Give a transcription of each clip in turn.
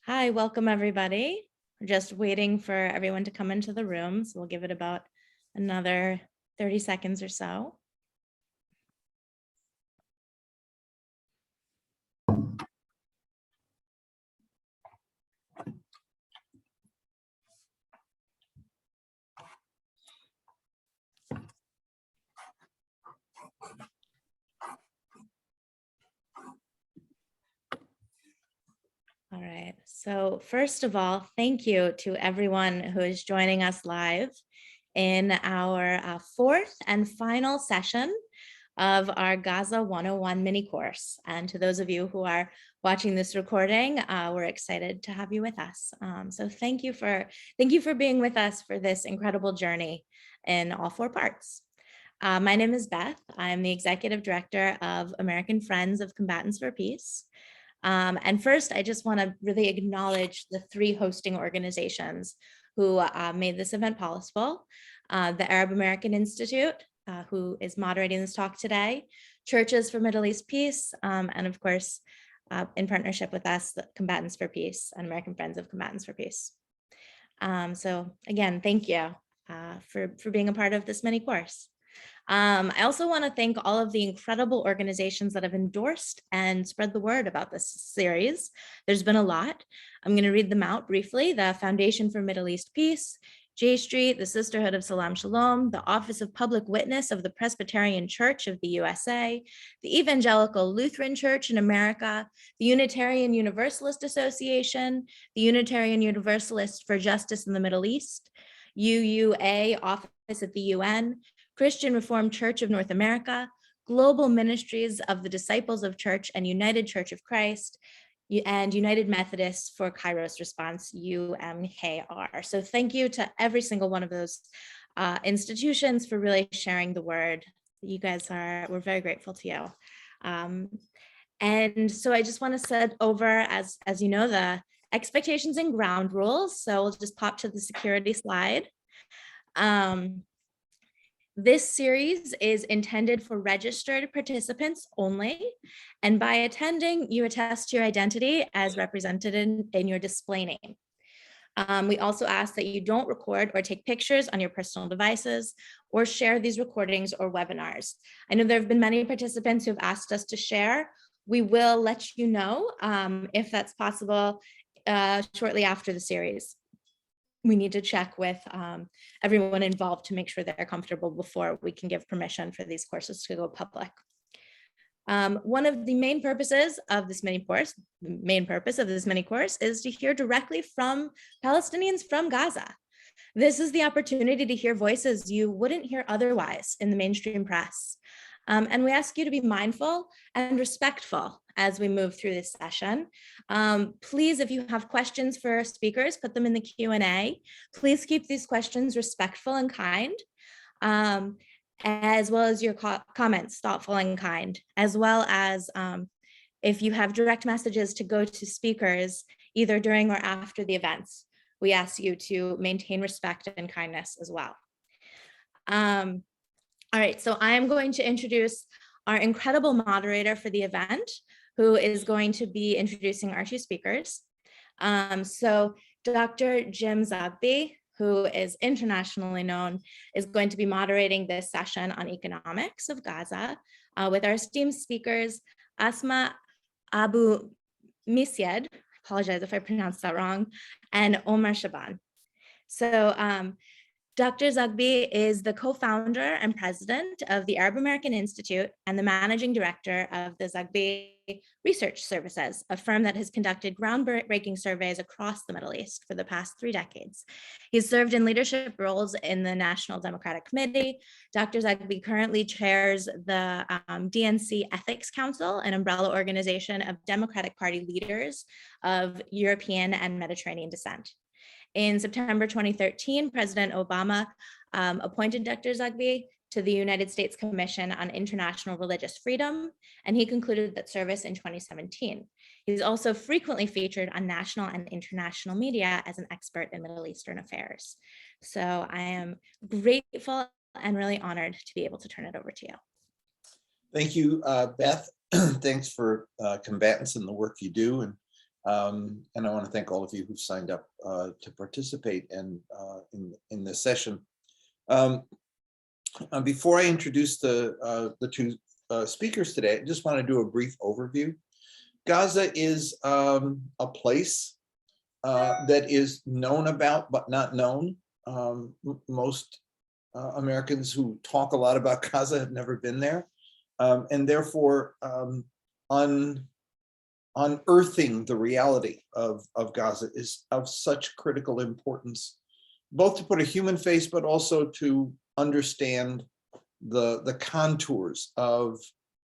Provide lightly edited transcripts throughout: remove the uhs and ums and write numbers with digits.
Hi, welcome everybody. We're just waiting for everyone to come into the room, so we'll give it about another 30 seconds or so. All right, so first of all, thank you to everyone who is joining us live in our fourth and final session of our Gaza 101 mini course. And to those of you who are watching this recording, we're excited to have you with us. So thank you for being with us for this incredible journey in all four parts. My name is Beth. I'm the Executive Director of American Friends of Combatants for Peace. And first, I just want to really acknowledge the three hosting organizations who made this event possible. The Arab American Institute, who is moderating this talk today, Churches for Middle East Peace, and of course, in partnership with us, the Combatants for Peace and American Friends of Combatants for Peace. So again, thank you for being a part of this mini course. I also want to thank all of the incredible organizations that have endorsed and spread the word about this series. There's been a lot. I'm going to read them out briefly. The Foundation for Middle East Peace, J Street, the Sisterhood of Salam Shalom, the Office of Public Witness of the Presbyterian Church of the USA, the Evangelical Lutheran Church in America, the Unitarian Universalist Association, the Unitarian Universalists for Justice in the Middle East, UUA Office at the UN, Christian Reformed Church of North America, Global Ministries of the Disciples of Church and United Church of Christ, and United Methodists for Kairos Response, UMKR. So thank you to every single one of those institutions for really sharing the word. You guys we're very grateful to you. And so I just want to set over, as you know, the expectations and ground rules. So we'll just pop to the security slide. This series is intended for registered participants only, and by attending, you attest your identity as represented in your display name. We also ask that you don't record or take pictures on your personal devices or share these recordings or webinars. I know there have been many participants who have asked us to share. We will let you know if that's possible shortly after the series. We need to check with everyone involved to make sure that they're comfortable before we can give permission for these courses to go public. One of the main purposes of this mini course, is to hear directly from Palestinians from Gaza. This is the opportunity to hear voices you wouldn't hear otherwise in the mainstream press. And we ask you to be mindful and respectful as we move through this session. Please, if you have questions for speakers, put them in the Q&A. Please keep these questions respectful and kind, as well as your comments, thoughtful and kind, as well as if you have direct messages to go to speakers, either during or after the events, we ask you to maintain respect and kindness as well. All right, so I am going to introduce our incredible moderator for the event, who is going to be introducing our two speakers. So Dr. Jim Zogby, who is internationally known, is going to be moderating this session on economics of Gaza with our esteemed speakers, Asma Abu Misyed, apologize if I pronounced that wrong, and Omar Shaban. So Dr. Zogby is the co-founder and president of the Arab American Institute and the managing director of the Zogby Research Services, a firm that has conducted groundbreaking surveys across the Middle East for the past 3 decades. He's served in leadership roles in the National Democratic Committee. Dr. Zogby currently chairs the DNC Ethics Council, an umbrella organization of Democratic Party leaders of European and Mediterranean descent. In September 2013, President Obama appointed Dr. Zogby to the United States Commission on International Religious Freedom, and he concluded that service in 2017. He's also frequently featured on national and international media as an expert in Middle Eastern affairs. So I am grateful and really honored to be able to turn it over to you. Thank you, Beth. Thanks for combatants and the work you do, and And I want to thank all of you who signed up to participate in this session. Before I introduce the two speakers today, I just want to do a brief overview. Gaza is a place that is known about but not known. Most Americans who talk a lot about Gaza have never been there, and therefore unearthing the reality of Gaza is of such critical importance, both to put a human face, but also to understand the contours of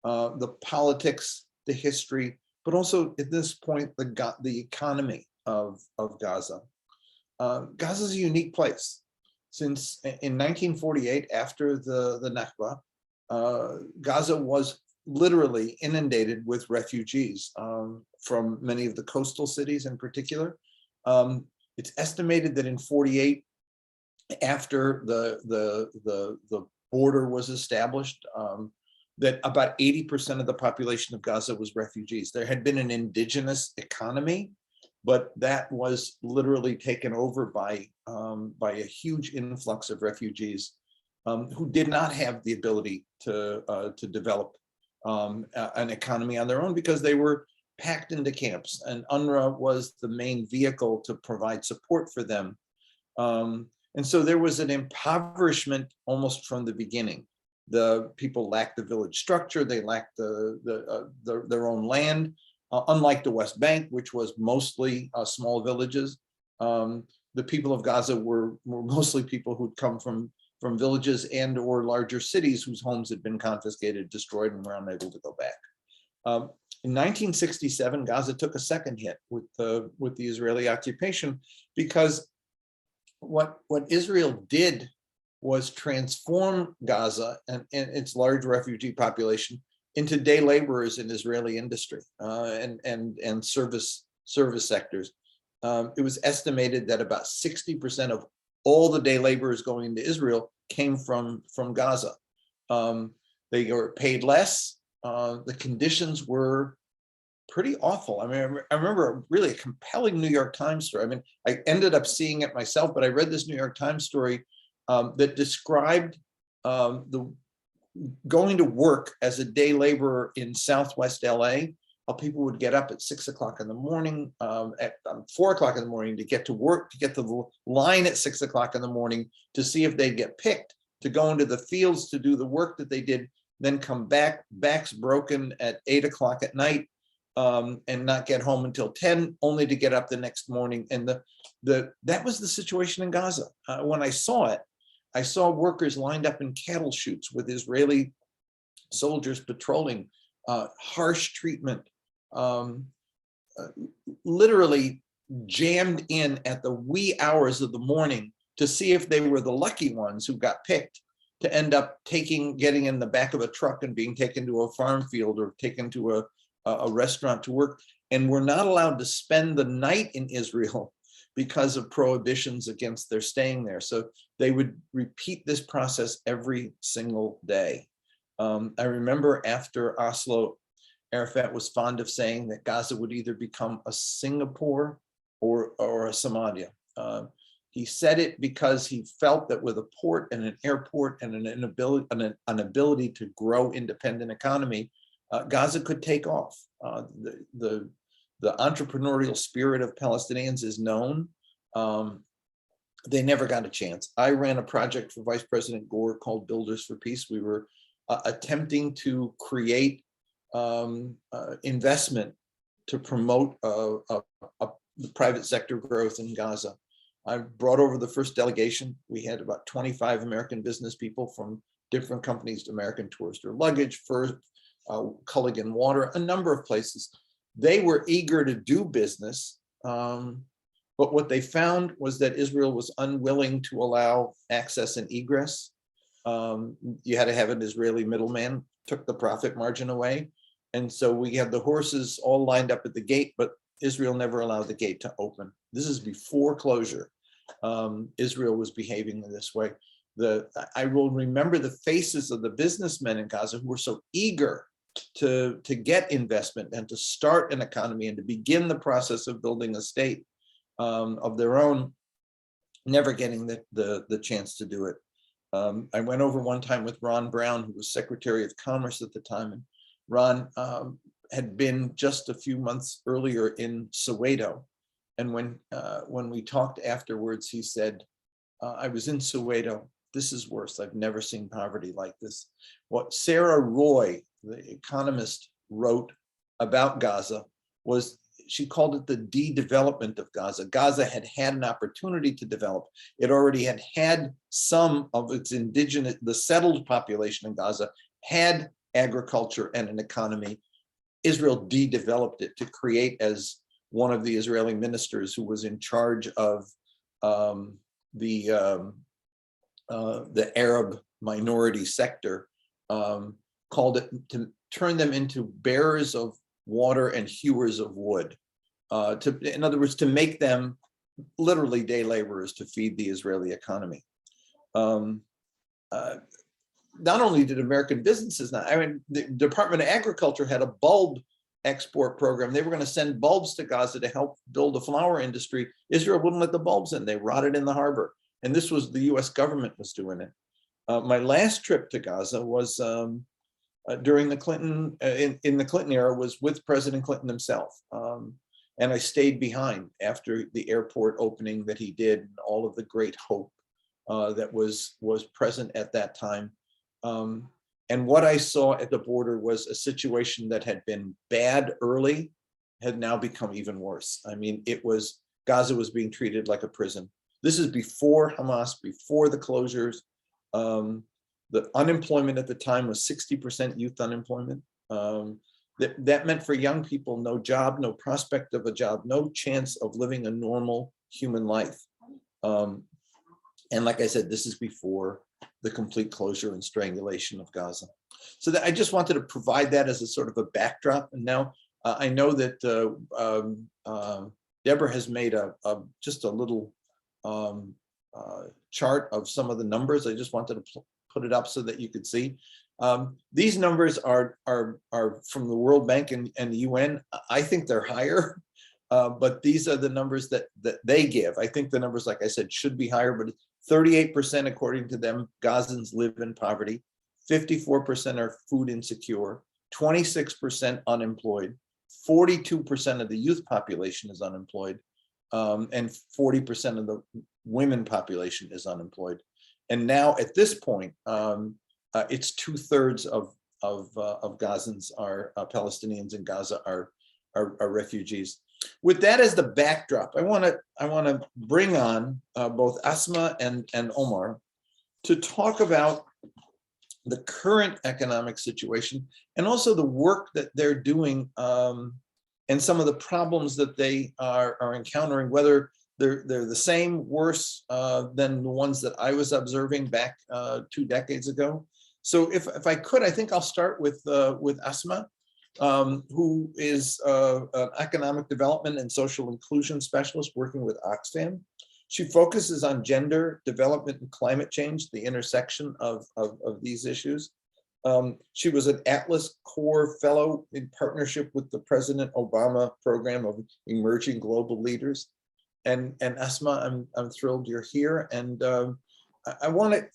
the politics, the history, but also at this point, the economy of Gaza. Gaza is a unique place. Since in 1948, after the Nakba, Gaza was literally inundated with refugees from many of the coastal cities in particular. It's estimated that in 48, after the border was established, that about 80% of the population of Gaza was refugees. There had been an indigenous economy, but that was literally taken over by a huge influx of refugees who did not have the ability to develop an economy on their own because they were packed into camps, and UNRWA was the main vehicle to provide support for them. And so there was an impoverishment almost from the beginning. The people lacked the village structure, they lacked their own land, unlike the West Bank, which was mostly small villages. The people of Gaza were mostly people who'd come from villages and or larger cities whose homes had been confiscated, destroyed, and were unable to go back. In 1967, Gaza took a second hit with the Israeli occupation, because what Israel did was transform Gaza and its large refugee population into day laborers in Israeli industry and service sectors. It was estimated that about 60% of all the day laborers going into Israel came from Gaza. They were paid less. The conditions were pretty awful. I mean, I remember really a compelling New York Times story. I mean, I ended up seeing it myself, but I read this New York Times story that described the going to work as a day laborer in Southwest LA. How people would get up at 6 o'clock in the morning, at 4 o'clock in the morning to get to work, to get to the line at 6 o'clock in the morning to see if they'd get picked, to go into the fields to do the work that they did, then come back, backs broken at 8 o'clock at night, and not get home until 10, only to get up the next morning. And that was the situation in Gaza. When I saw it, I saw workers lined up in cattle chutes with Israeli soldiers patrolling, harsh treatment, literally jammed in at the wee hours of the morning to see if they were the lucky ones who got picked to end up getting in the back of a truck and being taken to a farm field or taken to a restaurant to work, and were not allowed to spend the night in Israel because of prohibitions against their staying there. So they would repeat this process every single day. I remember after Oslo, Arafat was fond of saying that Gaza would either become a Singapore or a Somalia. He said it because he felt that with a port and an airport and an ability to grow independent economy, Gaza could take off. The entrepreneurial spirit of Palestinians is known. They never got a chance. I ran a project for Vice President Gore called Builders for Peace. We were attempting to create investment to promote the private sector growth in Gaza. I brought over the first delegation. We had about 25 American business people from different companies, American Tourister Luggage, First, Culligan Water, a number of places. They were eager to do business, but what they found was that Israel was unwilling to allow access and egress. You had to have an Israeli middleman, took the profit margin away. And so we had the horses all lined up at the gate, but Israel never allowed the gate to open. This is before closure. Israel was behaving in this way. I will remember the faces of the businessmen in Gaza who were so eager to get investment and to start an economy and to begin the process of building a state of their own, never getting the chance to do it. I went over one time with Ron Brown, who was Secretary of Commerce at the time, and Ron had been just a few months earlier in Soweto. And when we talked afterwards, he said, I was in Soweto. This is worse. I've never seen poverty like this. What Sarah Roy, the economist, wrote about Gaza was, she called it the de-development of Gaza. Gaza had had an opportunity to develop. It already had some of its indigenous, the settled population in Gaza had agriculture and an economy. Israel de-developed it to create, as one of the Israeli ministers who was in charge of the Arab minority sector, called it, to turn them into bearers of water and hewers of wood. In other words, to make them literally day laborers to feed the Israeli economy. Not only did American businesses not, I mean, the Department of Agriculture had a bulb export program. They were going to send bulbs to Gaza to help build a flower industry. Israel wouldn't let the bulbs in. They rotted in the harbor. And this was the US government was doing it. My last trip to Gaza was during the Clinton, in the Clinton era, was with President Clinton himself. And I stayed behind after the airport opening that he did, and all of the great hope that was present at that time. And what I saw at the border was a situation that had been bad early, had now become even worse. I mean, Gaza was being treated like a prison. This is before Hamas, before the closures. The unemployment at the time was 60% youth unemployment. That meant for young people, no job, no prospect of a job, no chance of living a normal human life. And like I said, this is before the complete closure and strangulation of Gaza. So that I just wanted to provide that as a sort of a backdrop. And now I know that Deborah has made just a little chart of some of the numbers. I just wanted to put it up so that you could see. These numbers are from the World Bank and the UN. I think they're higher, but these are the numbers that they give. I think the numbers, like I said, should be higher, but 38%, according to them, Gazans live in poverty. 54% are food insecure. 26% unemployed. 42% of the youth population is unemployed, and 40% of the women population is unemployed. And now at this point, it's 2/3 of Gazans are Palestinians in Gaza are refugees. With that as the backdrop, I want to bring on both Asma and Omar to talk about the current economic situation and also the work that they're doing and some of the problems that they are encountering, whether they're the same, worse than the ones that I was observing back 2 decades ago. So if I could, I think I'll start with Asma, who is an economic development and social inclusion specialist working with Oxfam. She focuses on gender, development, and climate change, the intersection of these issues. She was an Atlas Core Fellow in partnership with the President Obama program of emerging global leaders. And Asma, I'm thrilled you're here. And I want to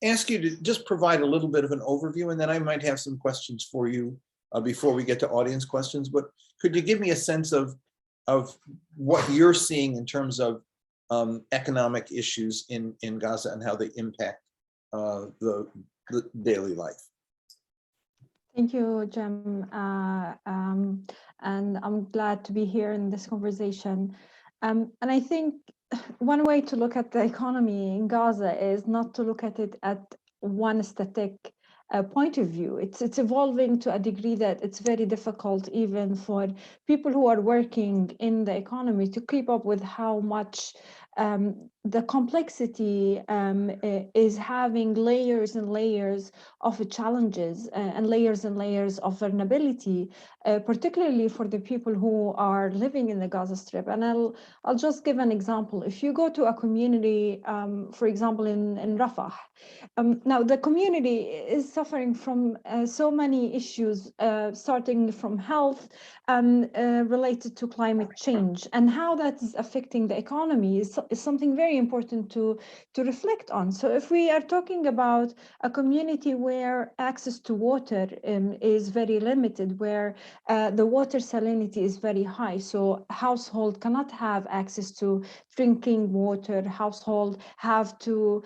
ask you to just provide a little bit of an overview, and then I might have some questions for you before we get to audience questions. But could you give me a sense of what you're seeing in terms of economic issues in Gaza and how they impact the daily life? Thank you, Jim. And I'm glad to be here in this conversation. And I think one way to look at the economy in Gaza is not to look at it at one static point of view. It's evolving to a degree that it's very difficult even for people who are working in the economy to keep up with how much the complexity is having layers and layers of challenges and layers of vulnerability, particularly for the people who are living in the Gaza Strip. And I'll just give an example. If you go to a community, for example, in Rafah, now the community is suffering from so many issues, starting from health related to climate change, and how that is affecting the economy is something very important to reflect on. So if we are talking about a community where access to water is very limited, where the water salinity is very high, so household cannot have access to drinking water, household have to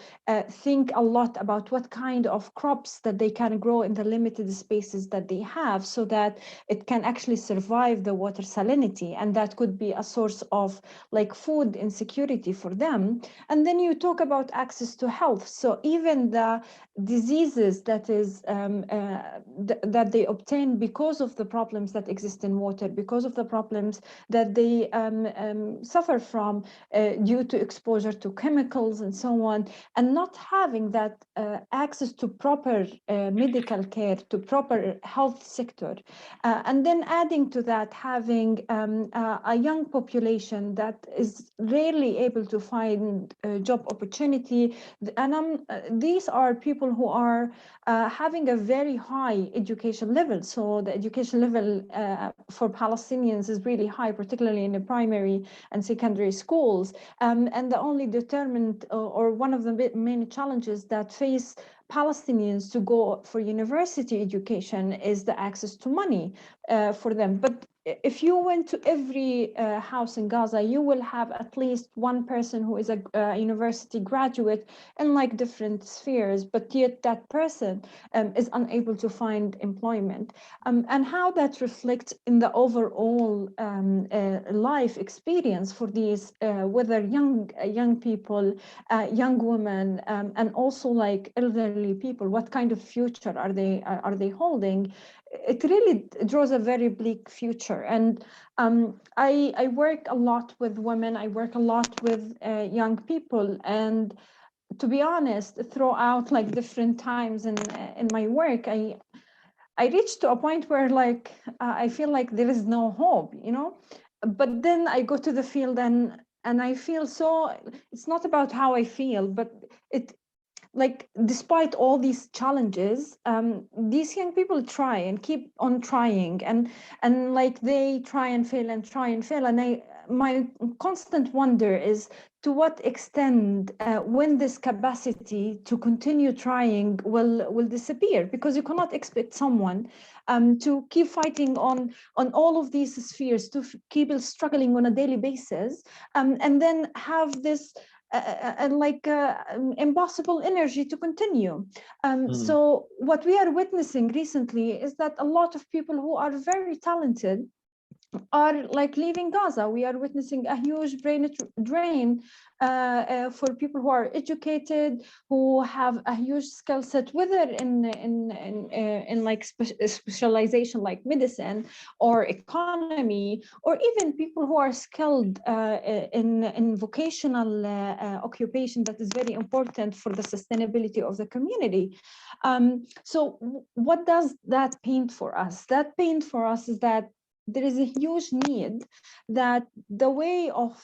think a lot about what kind of crops that they can grow in the limited spaces that they have, so that it can actually survive the water salinity, and that could be a source of like food insecurity for them. And then you talk about access to health, so even the diseases that they obtain because of the problems that exist in water, because of the problems that they suffer from due to exposure to chemicals and so on, and not having that access to proper medical care, to proper health sector, and then adding to that, having a young population that is rarely able to find a job opportunity. And these are people who are having a very high education level. So the education level for Palestinians is really high, particularly in the primary and secondary schools. And the only determinant or one of the main challenges that face Palestinians to go for university education is the access to money for them. But if you went to every house in Gaza, you will have at least one person who is a university graduate in like different spheres, but yet that person is unable to find employment. And how that reflects in the overall life experience for these, whether young people, young women, and also like elderly people, what kind of future are they holding? It really draws a very bleak future. And I work a lot with women, I work a lot with young people, and to be honest, throughout like different times in my work, I reached to a point where like I feel like there is no hope, you know. But then I go to the field and I feel so. It's not about how I feel, but it, like, despite all these challenges, these young people try and keep on trying, and like they try and fail and try and fail. And my constant wonder is to what extent when this capacity to continue trying will disappear, because you cannot expect someone to keep fighting on all of these spheres, to keep struggling on a daily basis, and then have this impossible energy to continue. So what we are witnessing recently is that a lot of people who are very talented are like leaving Gaza. We are witnessing a huge brain drain for people who are educated, who have a huge skill set, whether in like specialization like medicine or economy, or even people who are skilled in vocational occupation that is very important for the sustainability of the community. So what does that paint for us? That paint for us is that there is a huge need that the way of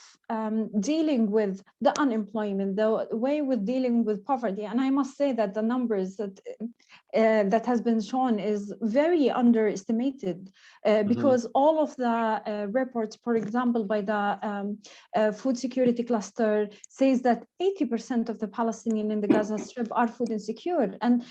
dealing with the unemployment, the way with dealing with poverty, and I must say that the numbers that has been shown is very underestimated, because all of the reports, for example, by the food security cluster, says that 80% of the Palestinians in the Gaza Strip are food insecure. And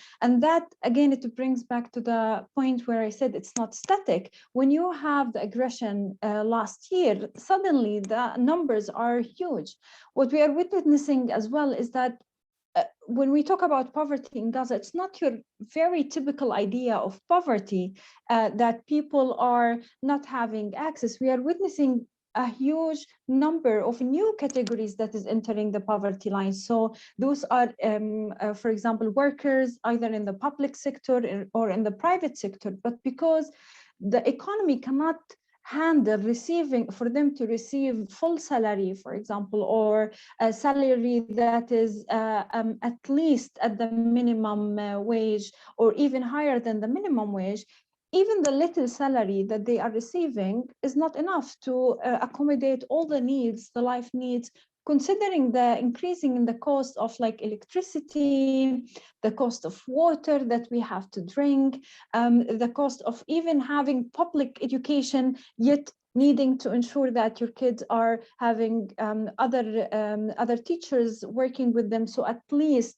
that, again, it brings back to the point where I said it's not static. When you have the aggression last year, suddenly the numbers are huge. What we are witnessing as well is that when we talk about poverty in Gaza, it's not your very typical idea of poverty, that people are not having access. We are witnessing a huge number of new categories that is entering the poverty line. So those are, for example, workers either in the public sector or in the private sector. But because the economy cannot handle for them to receive full salary, for example, or a salary that is at least at the minimum wage, or even higher than the minimum wage, even the little salary that they are receiving is not enough to accommodate all the needs, the life needs, considering the increasing in the cost of like electricity, the cost of water that we have to drink, the cost of even having public education, yet needing to ensure that your kids are having other teachers working with them, so at least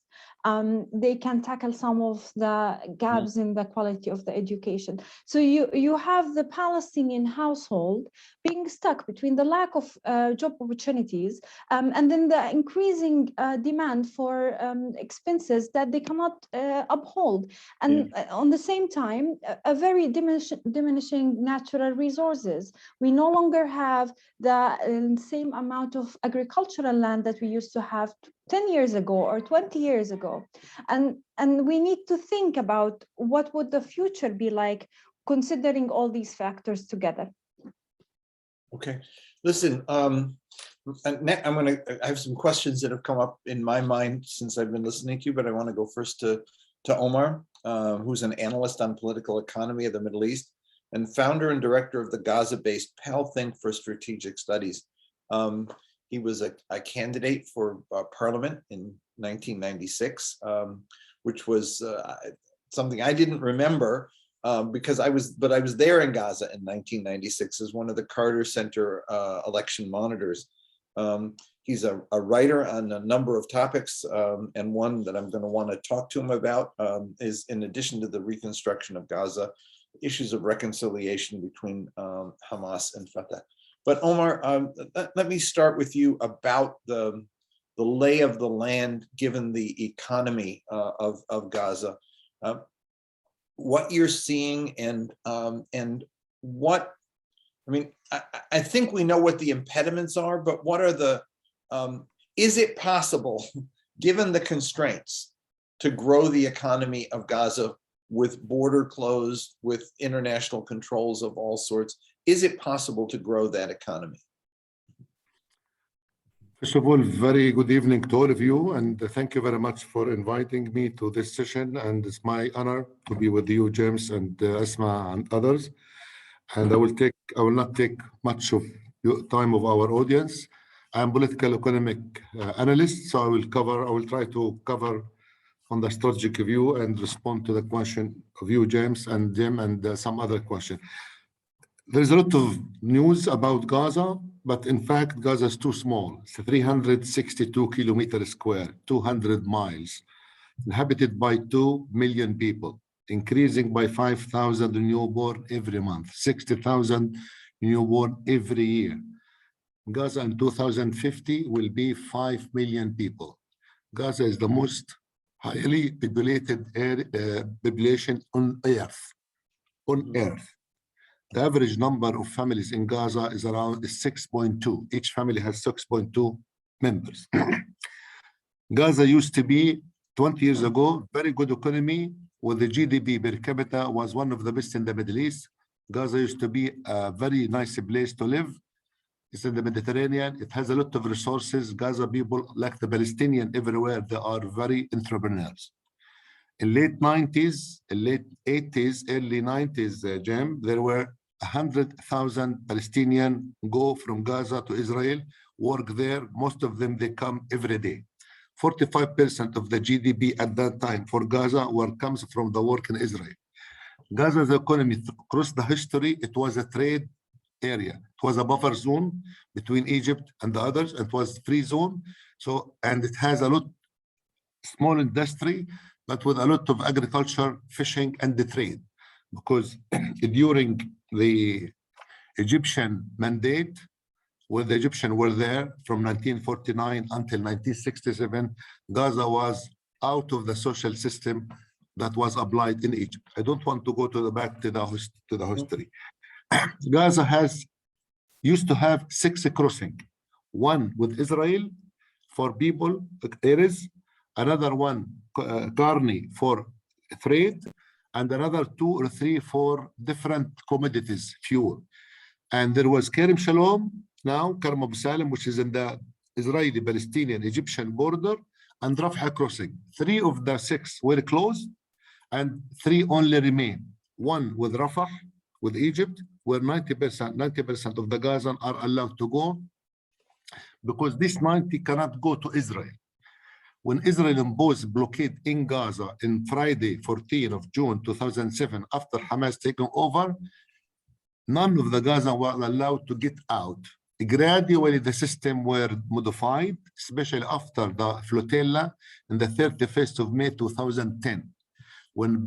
they can tackle some of the gaps in the quality of the education. So you have the Palestinian household being stuck between the lack of job opportunities and then the increasing demand for expenses that they cannot uphold. And on the same time, a very diminishing natural resources. We no longer have the same amount of agricultural land that we used to have 10 years ago or 20 years ago. And we need to think about what would the future be like, considering all these factors together. Okay, listen, I have some questions that have come up in my mind since I've been listening to you, but I want to go first to Omar, who's an analyst on political economy of the Middle East and founder and director of the Gaza-based Pal Think for Strategic Studies. He was a candidate for parliament in 1996, which was something I didn't remember because I was there in Gaza in 1996 as one of the Carter Center election monitors. He's a writer on a number of topics, and one that I'm going to want to talk to him about is, in addition to the reconstruction of Gaza, issues of reconciliation between Hamas and Fatah. But Omar, let me start with you about the lay of the land, given the economy of Gaza, what you're seeing, and what, I mean, I think we know what the impediments are, but what are the, is it possible, given the constraints, to grow the economy of Gaza with border closed, with international controls of all sorts? Is it possible to grow that economy? First of all, very good evening to all of you, and thank you very much for inviting me to this session. And it's my honor to be with you, James and Asma and others. And I will not take much of your time of our audience. I'm political economic analyst, so I will try to cover on the strategic view and respond to the question of you, James, and Jim, and some other question. There's a lot of news about Gaza, but in fact, Gaza is too small. It's 362 kilometers square, 200 miles, inhabited by 2 million people, increasing by 5,000 newborn every month, 60,000 newborn every year. Gaza in 2050 will be 5 million people. Gaza is the most highly populated population on Earth. The average number of families in Gaza is around 6.2. Each family has 6.2 members. Gaza used to be, 20 years ago, very good economy, with the GDP per capita was one of the best in the Middle East. Gaza used to be a very nice place to live. It's in the Mediterranean. It has a lot of resources. Gaza people, like the Palestinians everywhere, they are very entrepreneurs. In late 90s, late 80s, early 90s, Jim, there were 100,000 Palestinians go from Gaza to Israel, work there. Most of them, they come every day. 45% of the GDP at that time for Gaza comes from the work in Israel. Gaza's economy across the history, it was a trade area. It was a buffer zone between Egypt and the others. It was free zone. So, and it has a lot small industry, but with a lot of agriculture, fishing, and the trade. Because during the Egyptian mandate, when the Egyptians were there from 1949 until 1967, Gaza was out of the social system that was applied in Egypt. I don't want to go to the back to the history. Gaza used to have 6 crossings, one with Israel for people, areas, another one, Carney for trade, and another 2 or 3 for different commodities, fuel. And there was Kerem Shalom, now Kerem Abu Salim, which is in the Israeli-Palestinian-Egyptian border, and Rafah crossing. 3 of the 6 were closed, and 3 only remain. One with Rafah, with Egypt, where 90% of the Gazans are allowed to go, because this 90 cannot go to Israel. When Israel imposed blockade in Gaza in Friday, 14th of June 2007, after Hamas taking over, none of the Gaza were allowed to get out. Gradually, the system were modified, especially after the flotilla in the 31st of May 2010. When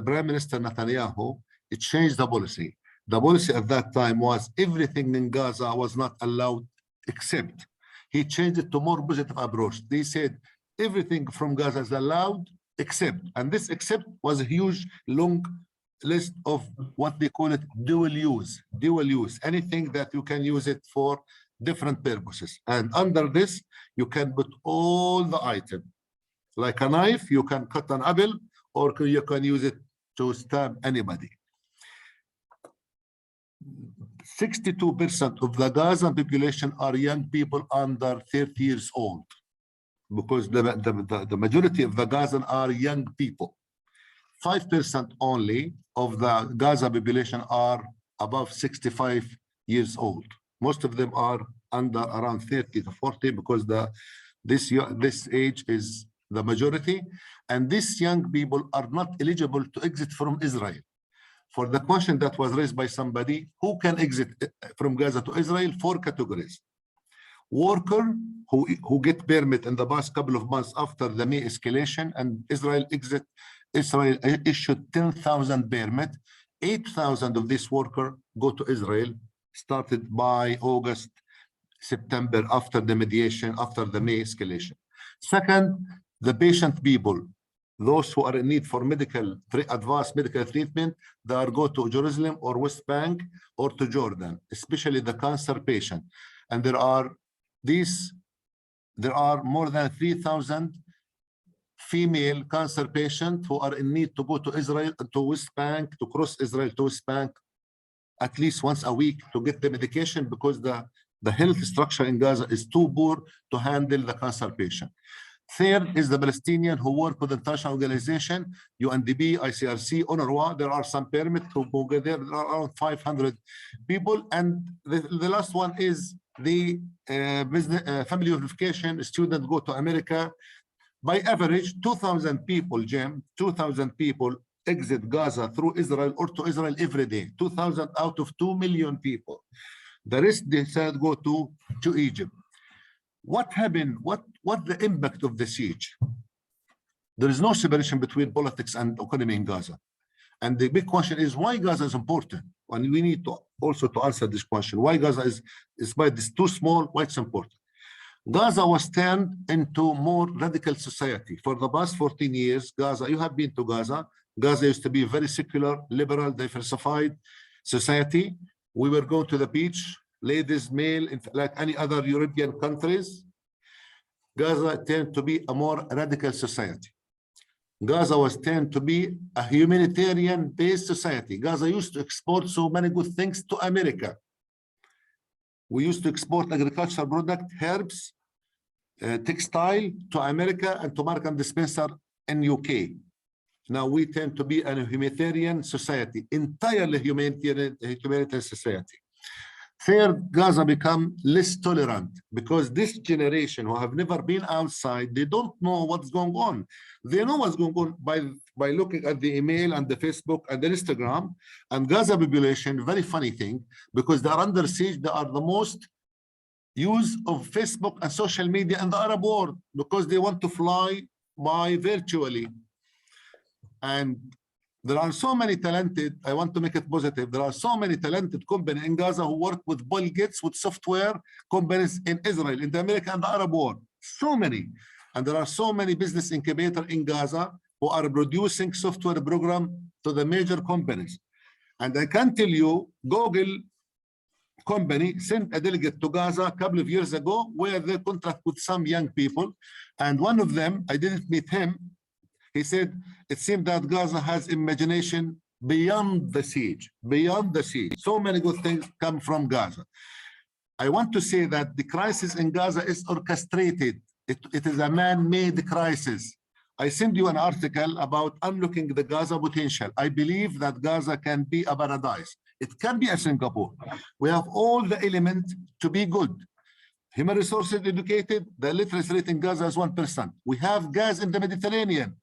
Prime Minister Netanyahu, it changed the policy. The policy at that time was everything in Gaza was not allowed except. He changed it to more positive approach. They said everything from Gaza is allowed except, and this except was a huge, long list of what they call it dual use, anything that you can use it for different purposes. And under this, you can put all the item. Like a knife, you can cut an apple, or you can use it to stab anybody. 62% of the Gaza population are young people under 30 years old, because the majority of the Gazan are young people. 5% only of the Gaza population are above 65 years old. Most of them are under around 30 to 40, because this age is the majority, and these young people are not eligible to exit from Israel. For the question that was raised by somebody, who can exit from Gaza to Israel? 4 categories. Worker who get permit in the past couple of months after the May escalation, and Israel issued 10,000 permit. 8,000 of this worker go to Israel, started by August, September, after the mediation, after the May escalation. Second, the patient people, those who are in need for advanced medical treatment, they are go to Jerusalem or West Bank or to Jordan, especially the cancer patient. And there are more than 3,000 female cancer patients who are in need to go to Israel, to West Bank, to cross Israel to West Bank at least once a week to get the medication, because the health structure in Gaza is too poor to handle the cancer patient. Third is the Palestinian who work with international organization, UNDP, ICRC, UNRWA. There are some permits to go there. There are around 500 people. And the last one is the family unification. Students go to America. By average, 2,000 people, Jim, 2,000 people exit Gaza through Israel or to Israel every day. 2,000 out of 2 million people. The rest, they said, go to Egypt. What happened? What the impact of the siege? There is no separation between politics and economy in Gaza. And the big question is why Gaza is important. And we need to also to answer this question. Why Gaza is, despite this too small, why it's important. Gaza was turned into more radical society. For the past 14 years, Gaza, you have been to Gaza. Gaza used to be a very secular, liberal, diversified society. We were going to the beach, ladies, male, like any other European countries. Gaza turned to be a more radical society. Gaza was turned to be a humanitarian-based society. Gaza used to export so many good things to America. We used to export agricultural product, herbs, textile to America and to Mark and Spencer in UK. Now we tend to be a humanitarian society, entirely humanitarian society. Third, Gaza become less tolerant because this generation who have never been outside, they don't know what's going on. They know what's going on by looking at the email and the Facebook and the Instagram. And Gaza population, very funny thing, because they are under siege, they are the most use of Facebook and social media in the Arab world because they want to fly by virtually. And there are so many talented, I want to make it positive, there are so many talented companies in Gaza who work with Bill Gates, with software companies in Israel, in the American and the Arab world. So many. And there are so many business incubators in Gaza who are producing software program to the major companies. And I can tell you, Google company sent a delegate to Gaza a couple of years ago where they contract with some young people. And one of them, I didn't meet him, he said, it seemed that Gaza has imagination beyond the siege, beyond the siege. So many good things come from Gaza. I want to say that the crisis in Gaza is orchestrated. It is a man-made crisis. I send you an article about unlocking the Gaza potential. I believe that Gaza can be a paradise. It can be a Singapore. We have all the elements to be good. Human resources educated, the literacy rate in Gaza is 1%. We have gas in the Mediterranean.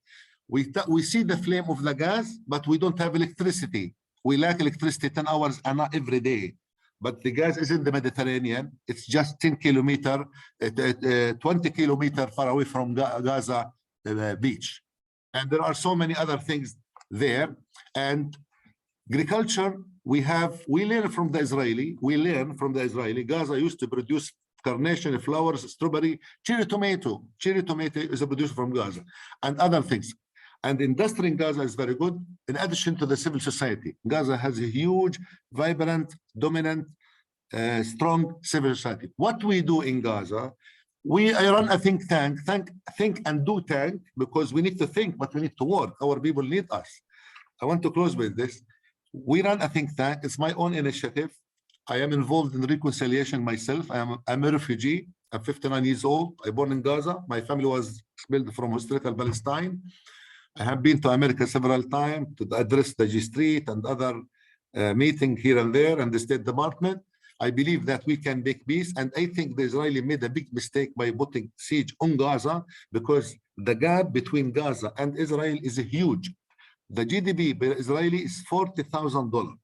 We see the flame of the gas, but we don't have electricity. We lack electricity 10 hours and not every day. But the gas is in the Mediterranean. It's just 10 kilometer, 20 kilometer far away from Gaza beach. And there are so many other things there. And agriculture, we learn from the Israeli. Gaza used to produce carnation, flowers, strawberry, cherry tomato. Cherry tomato is produced from Gaza and other things. And industry in Gaza is very good. In addition to the civil society, Gaza has a huge, vibrant, dominant, strong civil society. What we do in Gaza, I run a think tank, think and do tank, because we need to think, but we need to work. Our people need us. I want to close with this. We run a think tank. It's my own initiative. I am involved in reconciliation myself. I'm a refugee. I'm 59 years old. I born in Gaza. My family was expelled from historical Palestine. I have been to America several times to address the G Street and other meeting here and there and the State Department. I believe that we can make peace. And I think the Israeli made a big mistake by putting siege on Gaza, because the gap between Gaza and Israel is huge. The GDP per Israeli is $40,000.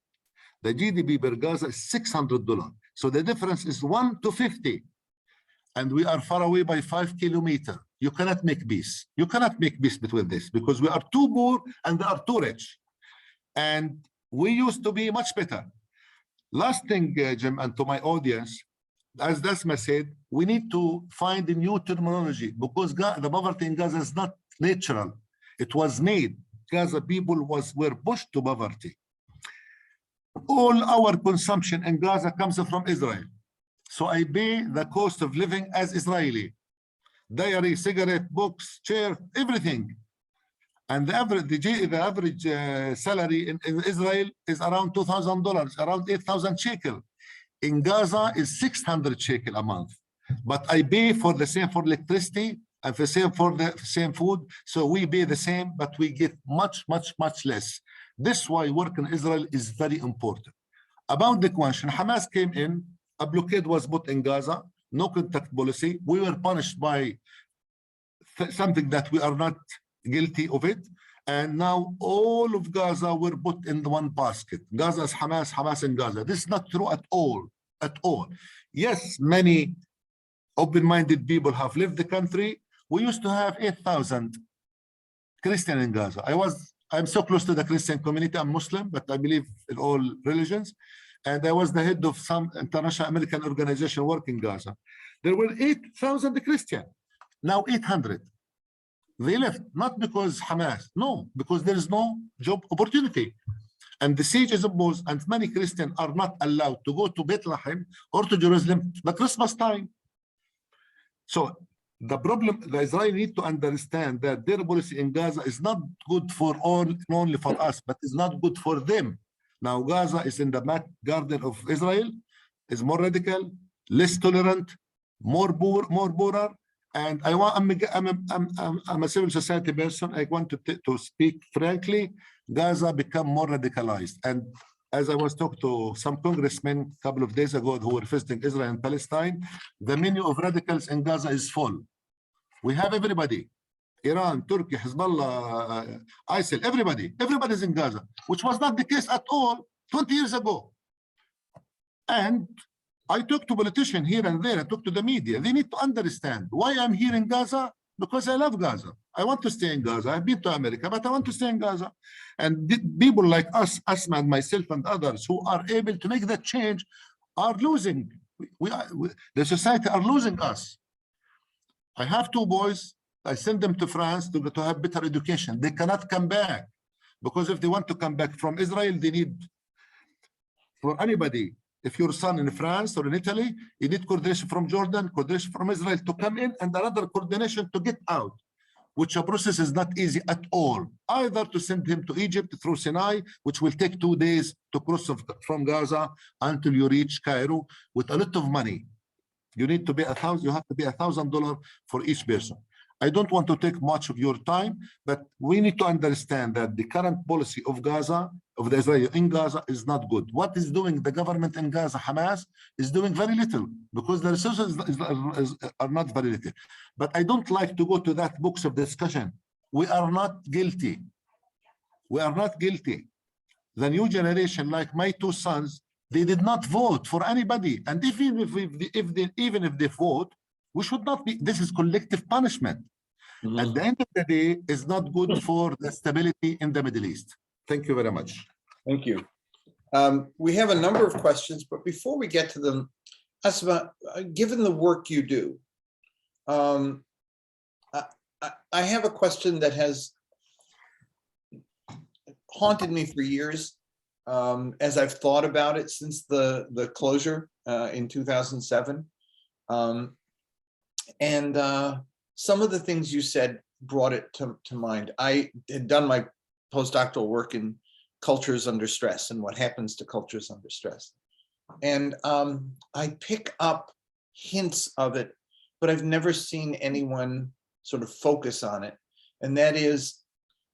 The GDP per Gaza is $600. So the difference is 1 to 50. And we are far away by 5 kilometers. You cannot make peace. You cannot make peace between this, because we are too poor and they are too rich. And we used to be much better. Last thing, Jim, and to my audience, as Dasma said, we need to find a new terminology, because the poverty in Gaza is not natural. It was made. Gaza people were pushed to poverty. All our consumption in Gaza comes from Israel. So I pay the cost of living as Israeli. Diary, cigarette, books, chair, everything. And the average salary in Israel is around $2,000, around 8,000 shekel. In Gaza is 600 shekel a month. But I pay for the same for electricity and the same for the same food. So we pay the same, but we get much, much, much less. This is why work in Israel is very important. About the question, Hamas came in, a blockade was put in Gaza, no contact policy. We were punished by something that we are not guilty of it. And now all of Gaza were put in the one basket. Gaza is Hamas, Hamas in Gaza. This is not true at all, at all. Yes, many open-minded people have left the country. We used to have 8,000 Christians in Gaza. I'm so close to the Christian community. I'm Muslim, but I believe in all religions. And I was the head of some international American organization working in Gaza. There were 8,000 Christians, now 800. They left, not because Hamas, no, because there is no job opportunity. And the siege is imposed, and many Christians are not allowed to go to Bethlehem or to Jerusalem at Christmas time. So the problem, the Israelis need to understand that their policy in Gaza is not good for all, not only for us, but it's not good for them. Now Gaza is in the back garden of Israel, is more radical, less tolerant, more poorer. And I'm a civil society person. I want to speak frankly. Gaza become more radicalized. And as I was talking to some congressmen a couple of days ago who were visiting Israel and Palestine, the menu of radicals in Gaza is full. We have everybody. Iran, Turkey, Hezbollah, ISIL, everybody's in Gaza, which was not the case at all 20 years ago. And I talk to politicians here and there, I talk to the media. They need to understand why I'm here in Gaza, because I love Gaza. I want to stay in Gaza. I've been to America, but I want to stay in Gaza. And people like us, Asma and myself and others who are able to make that change are losing. The society are losing us. I have 2 boys. I send them to France to have better education. They cannot come back, because if they want to come back from Israel, they need, for anybody, if your son in France or in Italy, you need coordination from Jordan, coordination from Israel to come in, and another coordination to get out. which a process is not easy at all, either to send him to Egypt through Sinai, which will take 2 days to cross from Gaza until you reach Cairo with a lot of money. You need to pay you have to pay $1,000 for each person. I don't want to take much of your time, but we need to understand that the current policy of Gaza, of the Israel in Gaza, is not good. What is doing the government in Gaza, Hamas, is doing very little because the resources are not very little. But I don't like to go to that box of discussion. We are not guilty. We are not guilty. The new generation, like my 2 sons, they did not vote for anybody. And even if they vote, we should not be, this is collective punishment. At the end of the day, it's not good for the stability in the Middle East. Thank you very much. Thank you. We have a number of questions, but before we get to them, Asma, given the work you do, I have a question that has haunted me for years as I've thought about it since the closure in 2007. Some of the things you said brought it to mind. I had done my postdoctoral work in cultures under stress and what happens to cultures under stress. And I pick up hints of it, but I've never seen anyone sort of focus on it. And that is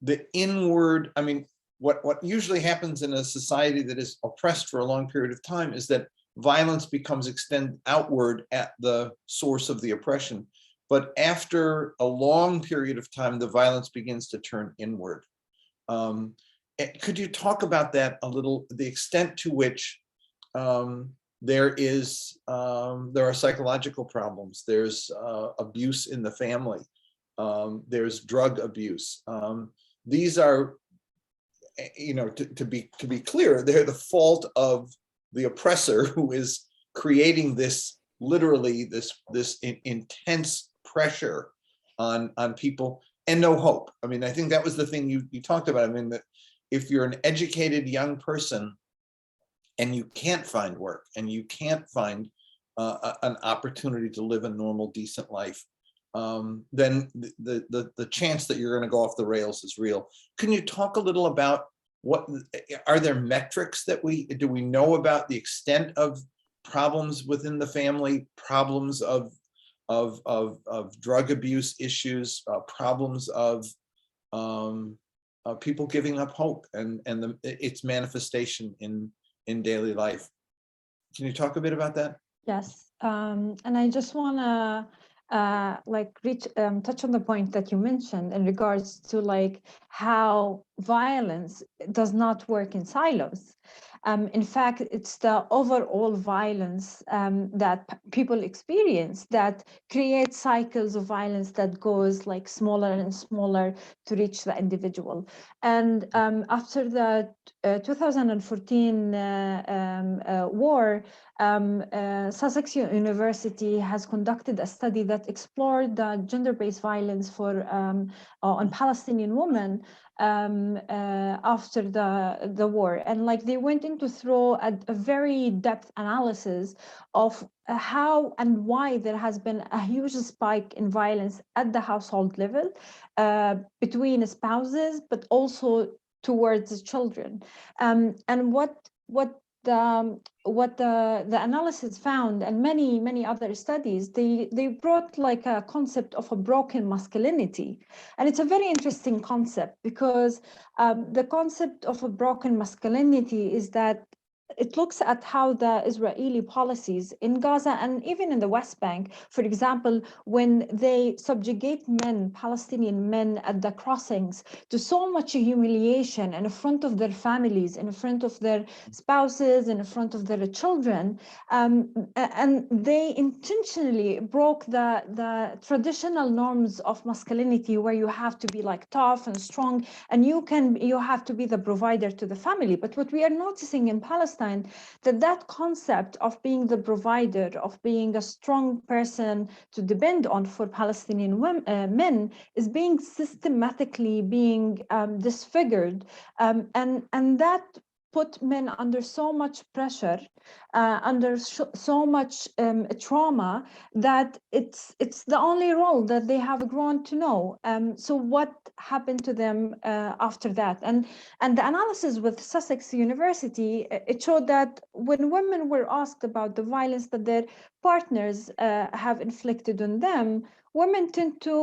the inward, I mean, what usually happens in a society that is oppressed for a long period of time is that violence becomes extended outward at the source of the oppression. But after a long period of time, the violence begins to turn inward. Could you talk about that a little, the extent to which there are psychological problems, there's abuse in the family, there's drug abuse. These are, you know, to be clear, they're the fault of the oppressor who is creating this, literally this intense pressure on people and no hope. I mean, I think that was the thing you talked about. I mean, that if you're an educated young person and you can't find work and you can't find an opportunity to live a normal, decent life, then the chance that you're going to go off the rails is real. Can you talk a little about what are there metrics that do we know about the extent of problems within the family, problems of drug abuse issues, problems of people giving up hope and its manifestation in daily life? Can you talk a bit about that? Yes, and I just want to touch on the point that you mentioned in regards to like how violence does not work in silos. In fact, it's the overall violence that people experience that creates cycles of violence that goes like smaller and smaller to reach the individual. And after the 2014 war, Sussex University has conducted a study that explored the gender-based violence on Palestinian women after the war, and like they went into through a very depth analysis of how and why there has been a huge spike in violence at the household level between spouses, but also towards the children, and what the analysis found, and many other studies, they brought like a concept of a broken masculinity. And it's a very interesting concept because the concept of a broken masculinity is that it looks at how the Israeli policies in Gaza and even in the West Bank, for example, when they subjugate men, Palestinian men at the crossings to so much humiliation in front of their families, in front of their spouses, in front of their children, and they intentionally broke the traditional norms of masculinity, where you have to be like tough and strong, and you have to be the provider to the family. But what we are noticing in Palestine, that concept of being the provider, of being a strong person to depend on for Palestinian men, is being systematically disfigured, and that put men under so much pressure, under so much trauma, that it's the only role that they have grown to know. So what happened to them after that? And the analysis with Sussex University, it showed that when women were asked about the violence that their partners have inflicted on them, women tend to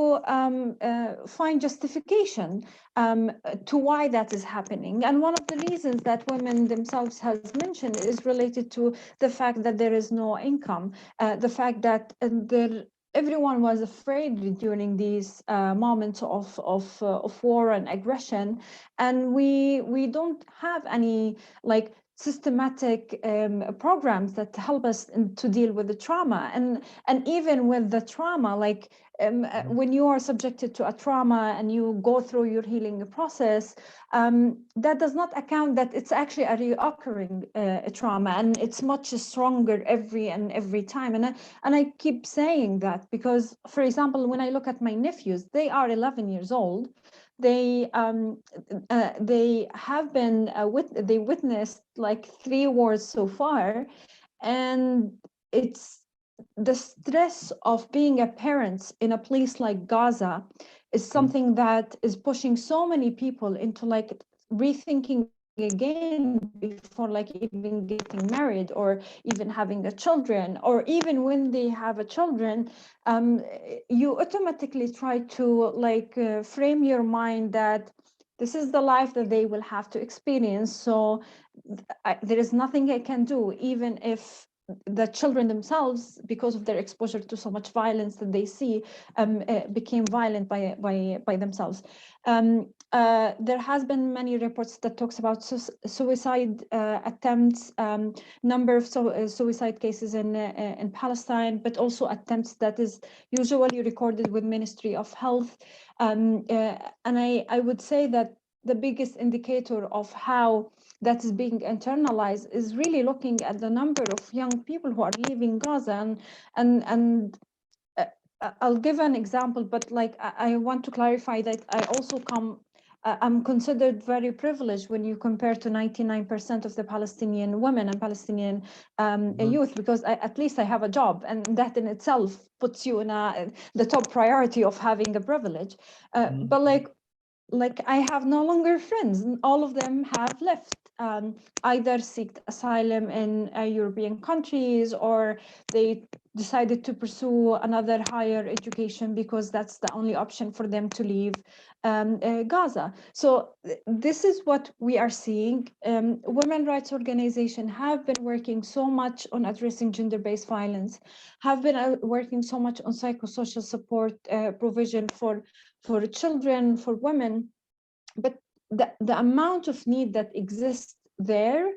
find justification to why that is happening. And one of the reasons that women themselves has mentioned is related to the fact that there is no income, the fact that everyone was afraid during these moments of war and aggression, and we don't have any like systematic programs that help us to deal with the trauma. And even with the trauma, like when you are subjected to a trauma and you go through your healing process, that does not account that it's actually a reoccurring trauma, and it's much stronger every time. And I keep saying that because, for example, when I look at my nephews, they are 11 years old. They have been they witnessed like 3 wars so far, and it's the stress of being a parent in a place like Gaza is something that is pushing so many people into like rethinking again before like even getting married or even having a children, or even when they have a children, you automatically try to like frame your mind that this is the life that they will have to experience. So there is nothing I can do, even if the children themselves, because of their exposure to so much violence that they see, became violent by themselves. There has been many reports that talks about suicide attempts, number of suicide cases in Palestine, but also attempts that is usually recorded with Ministry of Health. And I would say that the biggest indicator of how that is being internalized is really looking at the number of young people who are leaving Gaza. And I'll give an example, but like I want to clarify that I also I'm considered very privileged when you compare to 99% of the Palestinian women and Palestinian youth, because at least I have a job, and that in itself puts you in the top priority of having a privilege. But like I have no longer friends, and all of them have left, either seeked asylum in European countries, or they decided to pursue another higher education because that's the only option for them to leave Gaza. So this is what we are seeing. Women rights organizations have been working so much on addressing gender-based violence, have been working so much on psychosocial support provision for children, for women, but the amount of need that exists there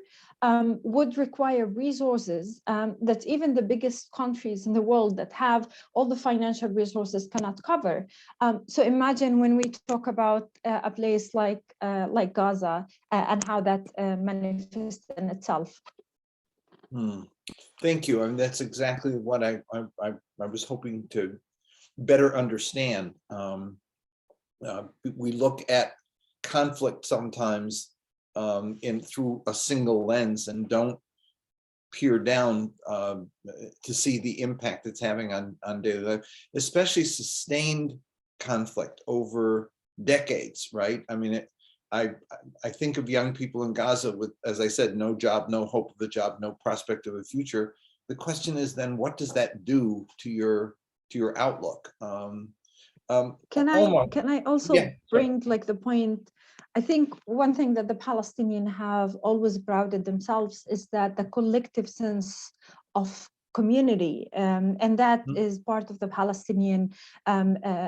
would require resources that even the biggest countries in the world that have all the financial resources cannot cover. So imagine when we talk about a place like Gaza and how that manifests in itself. Thank you. I mean, that's exactly what I was hoping to better understand. We look at conflict sometimes through a single lens and don't peer down to see the impact it's having on daily life, especially sustained conflict over decades, right? I mean, I think of young people in Gaza with, as I said, no job, no hope of a job, no prospect of a future. The question is then, what does that do to your outlook? Can I also bring like the point? I think one thing that the Palestinians have always prided themselves is that the collective sense of community, and that is part of the Palestinian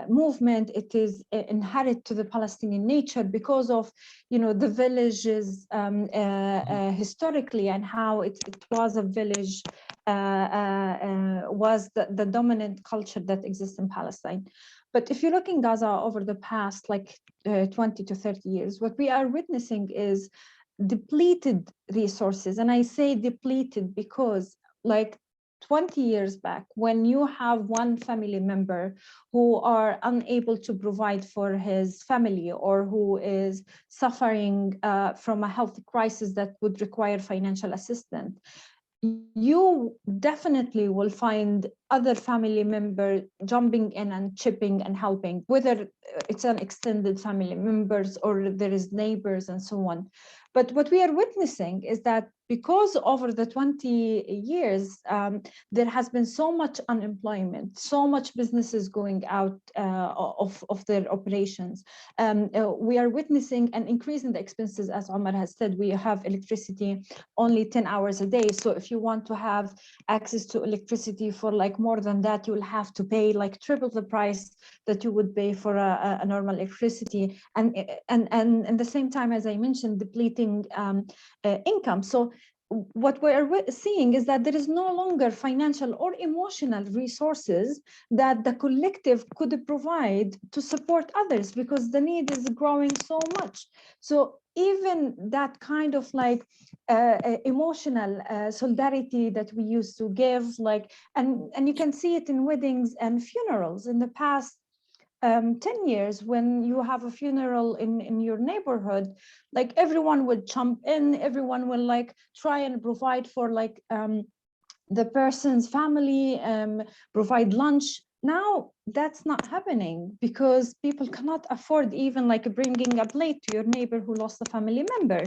movement. It is inherent to the Palestinian nature because of, you know, the villages historically, and how it was a village was the dominant culture that exists in Palestine. But if you look in Gaza over the past like 20 to 30 years, what we are witnessing is depleted resources. And I say depleted because like 20 years back, when you have one family member who are unable to provide for his family, or who is suffering from a health crisis that would require financial assistance, you definitely will find other family member jumping in and chipping and helping, whether it's an extended family members or there is neighbors and so on. But what we are witnessing is that because over the 20 years, there has been so much unemployment, so much businesses going out of their operations. We are witnessing an increase in the expenses. As Omar has said, we have electricity only 10 hours a day. So if you want to have access to electricity for like more than that, you will have to pay like triple the price that you would pay for a normal electricity. And at the same time, as I mentioned, depleting income. So what we're seeing is that there is no longer financial or emotional resources that the collective could provide to support others, because the need is growing so much. So even that kind of like emotional solidarity that we used to give, like, and you can see it in weddings and funerals in the past 10 years. When you have a funeral in your neighborhood, like everyone would jump in, everyone will like try and provide for like the person's family, provide lunch. Now that's not happening, because people cannot afford even like bringing a plate to your neighbor who lost a family member.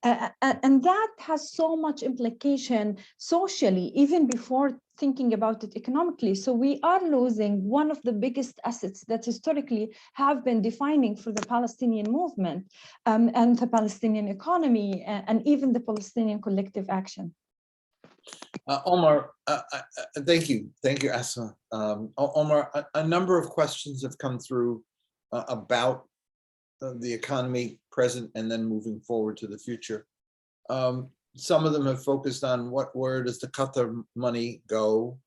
And that has so much implication socially, even before thinking about it economically. So we are losing one of the biggest assets that historically have been defining for the Palestinian movement, and the Palestinian economy, and even the Palestinian collective action. Omar, thank you, Asma. Omar, a number of questions have come through about the economy present and then moving forward to the future. Some of them have focused on where does the Qatar money go?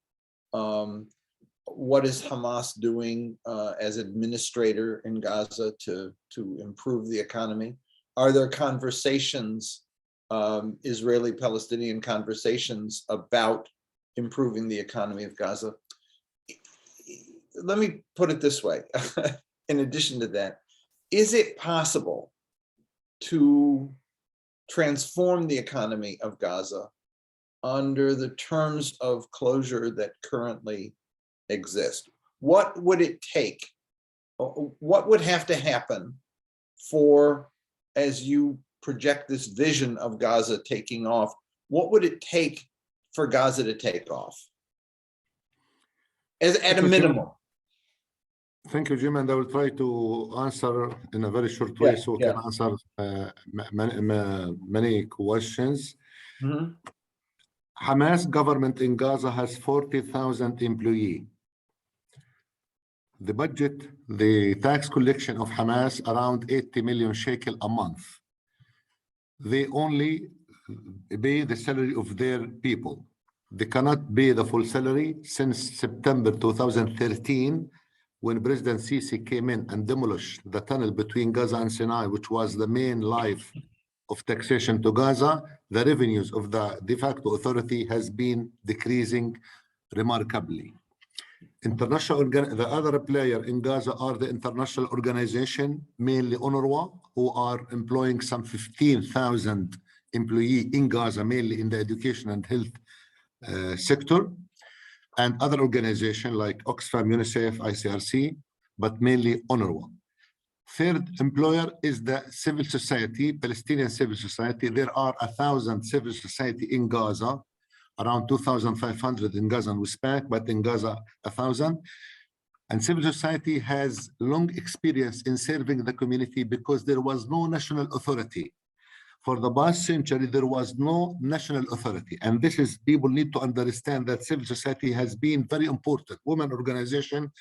What is Hamas doing as administrator in Gaza to improve the economy? Are there conversations, Israeli-Palestinian conversations about improving the economy of Gaza? Let me put it this way. In addition to that, is it possible to transform the economy of Gaza under the terms of closure that currently exist? What would it take? What would have to happen for, as you project this vision of Gaza taking off, what would it take for Gaza to take off? At a minimum. Thank you, Jim, and I will try to answer in a very short way, so we can answer many questions. Mm-hmm. Hamas government in Gaza has 40,000 employees. The budget, the tax collection of Hamas, around 80 million shekel a month. They only pay the salary of their people. They cannot pay the full salary since September 2013, when President Sisi came in and demolished the tunnel between Gaza and Sinai, which was the main life of taxation to Gaza. The revenues of the de facto authority has been decreasing remarkably. The other player in Gaza are the international organization, mainly UNRWA, who are employing some 15,000 employees in Gaza, mainly in the education and health sector, and other organizations like Oxfam, UNICEF, ICRC, but mainly UNRWA. Third employer is the civil society, Palestinian civil society. There are 1,000 civil society in Gaza, around 2,500 in Gaza and West Bank, but in Gaza 1,000. And civil society has long experience in serving the community because there was no national authority. For the past century, there was no national authority. And this is, people need to understand that civil society has been very important. Women organization,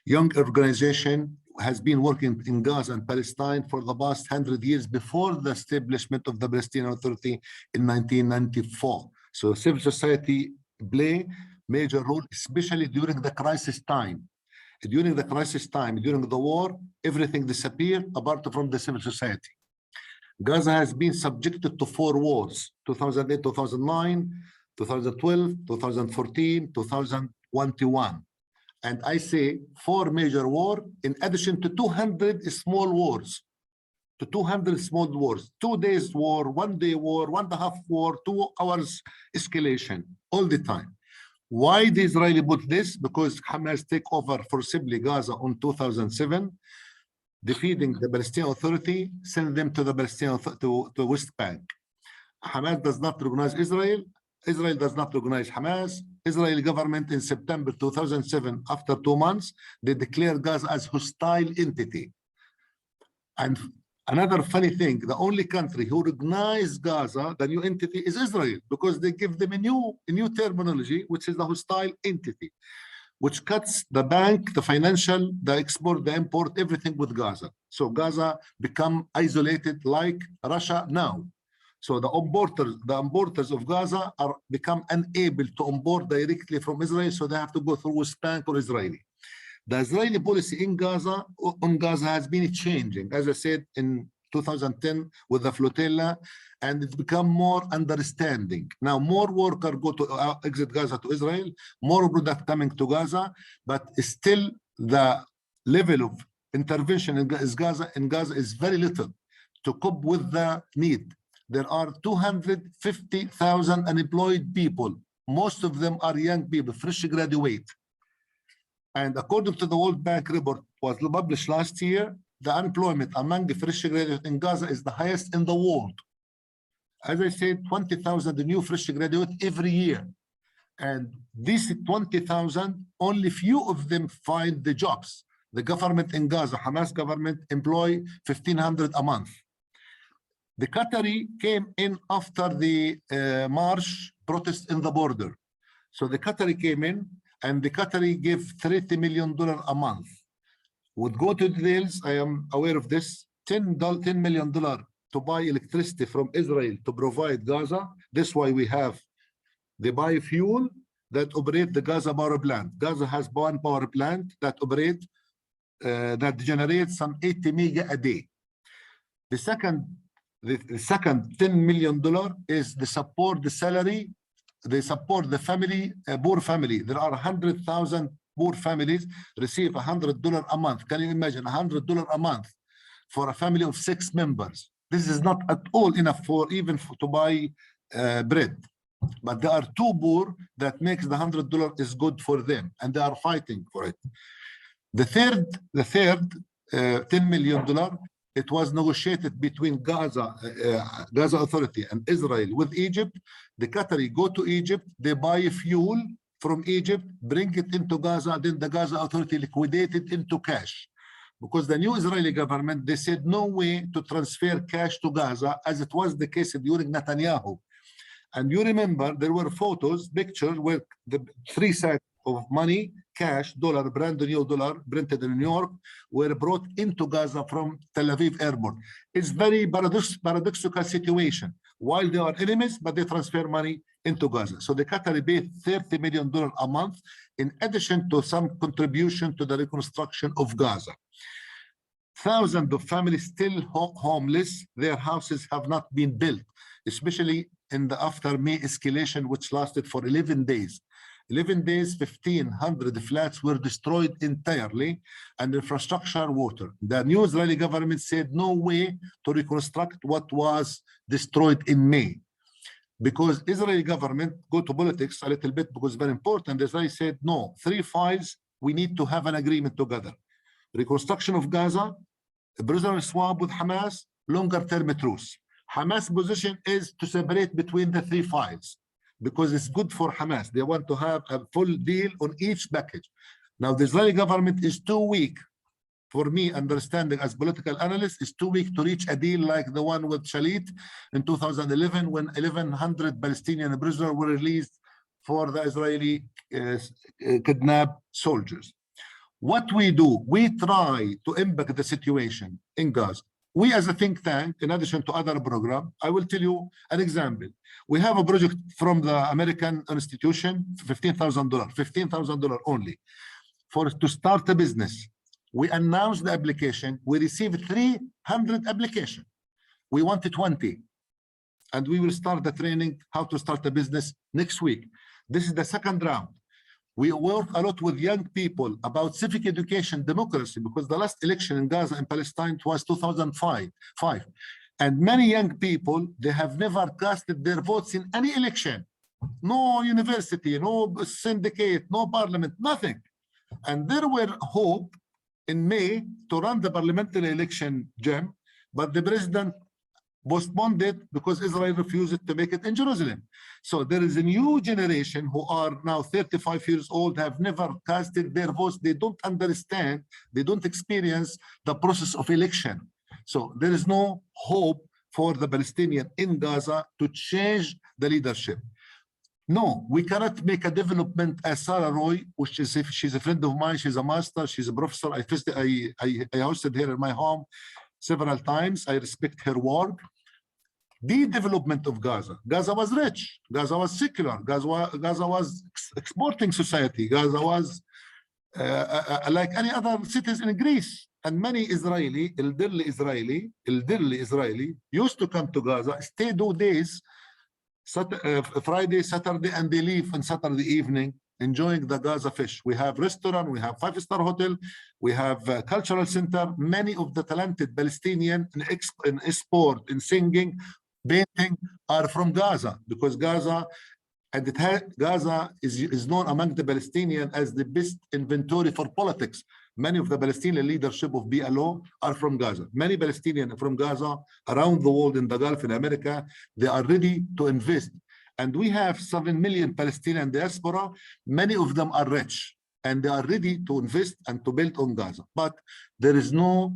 young organization has been working in Gaza and Palestine for the past 100 years before the establishment of the Palestinian Authority in 1994. So civil society play major role, especially during the crisis time. During the crisis time, during the war, everything disappeared apart from the civil society. Gaza has been subjected to 4 wars, 2008, 2009, 2012, 2014, 2021. And I say 4 major wars in addition to 200 small wars. To 200 small wars, 2 days war, 1 day war, 1.5 war, 2 hours escalation all the time. Why the Israeli put this? Because Hamas take over forcibly Gaza on 2007, defeating the Palestinian Authority, send them to the Palestinian to West Bank. Hamas does not recognize Israel. Israel does not recognize Hamas. Israeli government in September 2007, after 2 months, they declared Gaza as hostile entity. And another funny thing, the only country who recognized Gaza, the new entity, is Israel, because they give them a new terminology, which is the hostile entity, which cuts the bank, the financial, the export, the import, everything with Gaza. So Gaza become isolated like Russia now. So the importers of Gaza are become unable to import directly from Israel, so they have to go through West Bank or Israeli. The Israeli policy on Gaza has been changing, as I said, in 2010 with the flotilla, and it's become more understanding. Now, more workers go to exit Gaza to Israel, more product coming to Gaza, but still the level of intervention in Gaza is very little to cope with the need. There are 250,000 unemployed people. Most of them are young people, fresh graduate. And according to the World Bank report was published last year, the unemployment among the fresh graduates in Gaza is the highest in the world. As I said, 20,000 new fresh graduates every year. And these 20,000, only few of them find the jobs. The government in Gaza, Hamas government, employ 1,500 a month. The Qatari came in after the March protest in the border. So the Qatari came in, and the Qatari gave $30 million a month. Would go to details, I am aware of this, $10 million to buy electricity from Israel to provide Gaza. That's why we have the biofuel that operate the Gaza power plant. Gaza has one power plant that that generates some 80 mega a day. The second $10 million is the support the salary. They support the family, poor family. There are 100,000 poor families receive $100 a month. Can you imagine $100 a month for a family of 6 members? This is not at all enough for even to buy bread. But there are too poor that makes the $100 is good for them, and they are fighting for it. The third $10 million. It was negotiated between Gaza Authority and Israel with Egypt. The Qatari go to Egypt, they buy fuel from Egypt, bring it into Gaza, then the Gaza Authority liquidate it into cash. Because the new Israeli government, they said no way to transfer cash to Gaza, as it was the case during Netanyahu. And you remember there were photos, pictures where the 3 sacks of money, cash, dollar, brand new dollar, printed in New York, were brought into Gaza from Tel Aviv airport. It's very paradoxical situation. While they are enemies, but they transfer money into Gaza. So the Qatari paid $30 million a month, in addition to some contribution to the reconstruction of Gaza. Thousands of families still homeless. Their houses have not been built, especially in the after May escalation, which lasted for 11 days. 11 days, 1,500 flats were destroyed entirely, and infrastructure, water. The new Israeli government said no way to reconstruct what was destroyed in May. Because Israeli government go to politics a little bit, because it's very important. Israel said no, 3 files, we need to have an agreement together. Reconstruction of Gaza, a prisoner swap with Hamas, longer term truce. Hamas' position is to separate between the 3 files, because it's good for Hamas. They want to have a full deal on each package. Now, the Israeli government is too weak, for me, understanding as political analyst, is too weak to reach a deal like the one with Shalit in 2011, when 1,100 Palestinian prisoners were released for the Israeli kidnapped soldiers. What we do, we try to impact the situation in Gaza. We as a think tank, in addition to other programs, I will tell you an example. We have a project from the American institution, $15,000 only, to start a business. We announced the application. We received 300 applications. We wanted 20. and we will start the training how to start a business next week. This is the second round. We work a lot with young people about civic education, democracy, because the last election in Gaza and Palestine was 2005. And many young people, they have never casted their votes in any election. No university, no syndicate, no parliament, nothing. And there were hope in May to run the parliamentary election, Jim, but the president postponed it because Israel refused to make it in Jerusalem. So there is a new generation who are now 35 years old, have never casted their votes. They don't understand, they don't experience the process of election. So there is no hope for the Palestinian in Gaza to change the leadership. No, we cannot make a development as Sarah Roy, which is, if she's a friend of mine, she's a master, she's a professor. I hosted her in my home several times. I respect her work. The development of Gaza. Gaza was rich. Gaza was secular. Gaza was exporting society. Gaza was like any other cities in Greece. And many elderly Israeli used to come to Gaza, stay 2 days, Friday, Saturday, and they leave on Saturday evening, enjoying the Gaza fish. We have restaurant, we have 5-star hotel, we have a cultural center. Many of the talented Palestinian in sport, in singing, painting are from Gaza, because Gaza is known among the Palestinians as the best inventory for politics. Many of the Palestinian leadership of PLO are from Gaza. Many Palestinians from Gaza around the world, in the Gulf, in America, they are ready to invest. And we have 7 million Palestinian diaspora. Many of them are rich and they are ready to invest and to build on Gaza. But there is no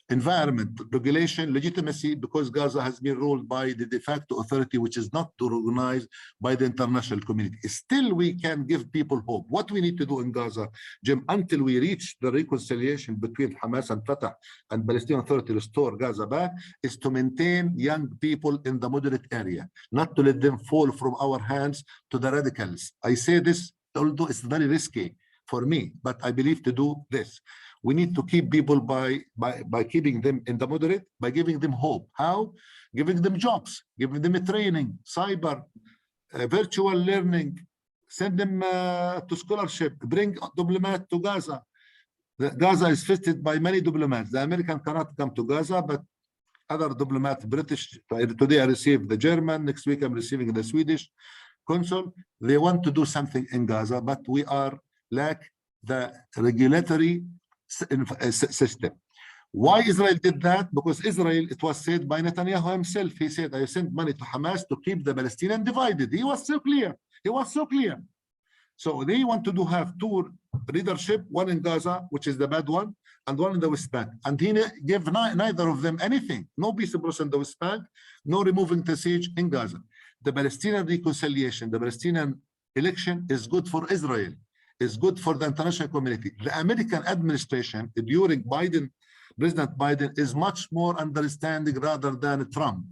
environment, regulation, legitimacy, because Gaza has been ruled by the de facto authority, which is not recognized by the international community. Still, we can give people hope. What we need to do in Gaza, Jim, until we reach the reconciliation between Hamas and Fatah and Palestinian Authority to restore Gaza back, is to maintain young people in the moderate area, not to let them fall from our hands to the radicals. I say this, although it's very risky for me, but I believe to do this. We need to keep people by keeping them in the moderate, by giving them hope. How? Giving them jobs, giving them a training, cyber, virtual learning, send them to scholarship, bring diplomats to Gaza. Gaza is visited by many diplomats. The American cannot come to Gaza, but other diplomats, British, today I received the German, next week I'm receiving the Swedish consul. They want to do something in Gaza, but we are lack the regulatory system. Why Israel did that? Because Israel, it was said by Netanyahu himself. He said, I sent money to Hamas to keep the Palestinians divided. He was so clear. He was so clear. So they want to have two leadership, one in Gaza, which is the bad one, and one in the West Bank. And he gave neither of them anything. No peace process in the West Bank, no removing the siege in Gaza. The Palestinian reconciliation, the Palestinian election is good for Israel, is good for the international community. The American administration during President Biden is much more understanding rather than Trump.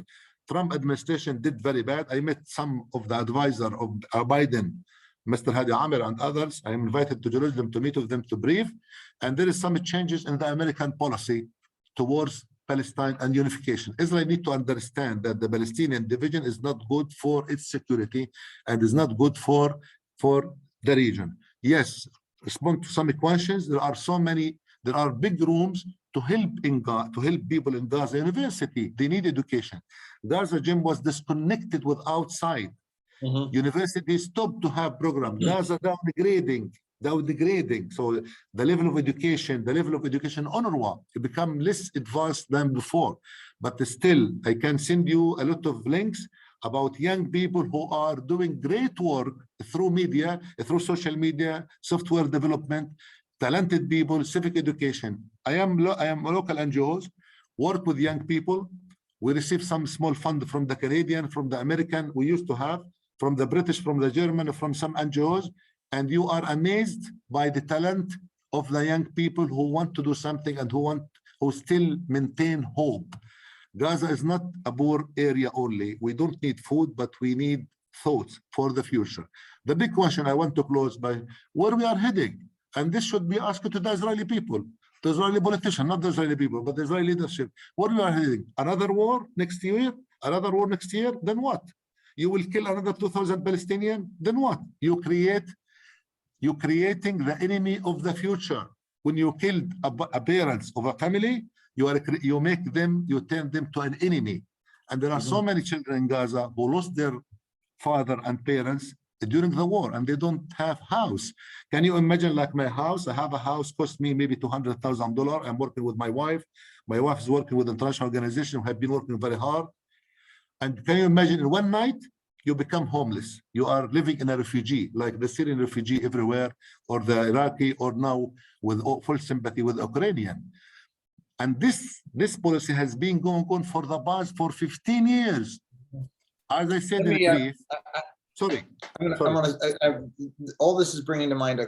Trump administration did very bad. I met some of the advisor of Biden, Mr. Hadi Amir and others. I am invited to Jerusalem to meet with them to brief. And there is some changes in the American policy towards Palestine and unification. Israel need to understand that the Palestinian division is not good for its security and is not good for the region. Yes, respond to some questions. There are so many, there are big rooms to help people in Gaza University. They need education. Gaza Jim was disconnected with outside. University stopped to have programs. Gaza downgrading. So the level of education on UNRWA, it become less advanced than before. But still, I can send you a lot of links about young people who are doing great work through media, through social media, software development, talented people, civic education. I am local NGOs, work with young people. We receive some small fund from the Canadian, from the American, we used to have, from the British, from the German, from some NGOs. And you are amazed by the talent of the young people who want to do something and who still maintain hope. Gaza is not a poor area only. We don't need food, but we need thoughts for the future. The big question I want to close by where we are heading. And this should be asked to the Israeli people, the Israeli politicians, not the Israeli people, but the Israeli leadership. Where we are heading? Another war next year? another war next year, then what? You will kill another 2,000 Palestinians, then what? You're creating the enemy of the future. When you kill a parents of a family, you turn them to an enemy. And there are so many children in Gaza who lost their father and parents during the war, and they don't have house. Can you imagine, like my house? I have a house, cost me maybe $200,000. I'm working with my wife. My wife is working with an international organization who have been working very hard. And can you imagine, in one night, you become homeless. You are living in a refugee, like the Syrian refugee everywhere, or the Iraqi, or now with full sympathy with Ukrainian. And this policy has been going on for the past 15 years. As I said in brief, sorry. All this is bringing to mind a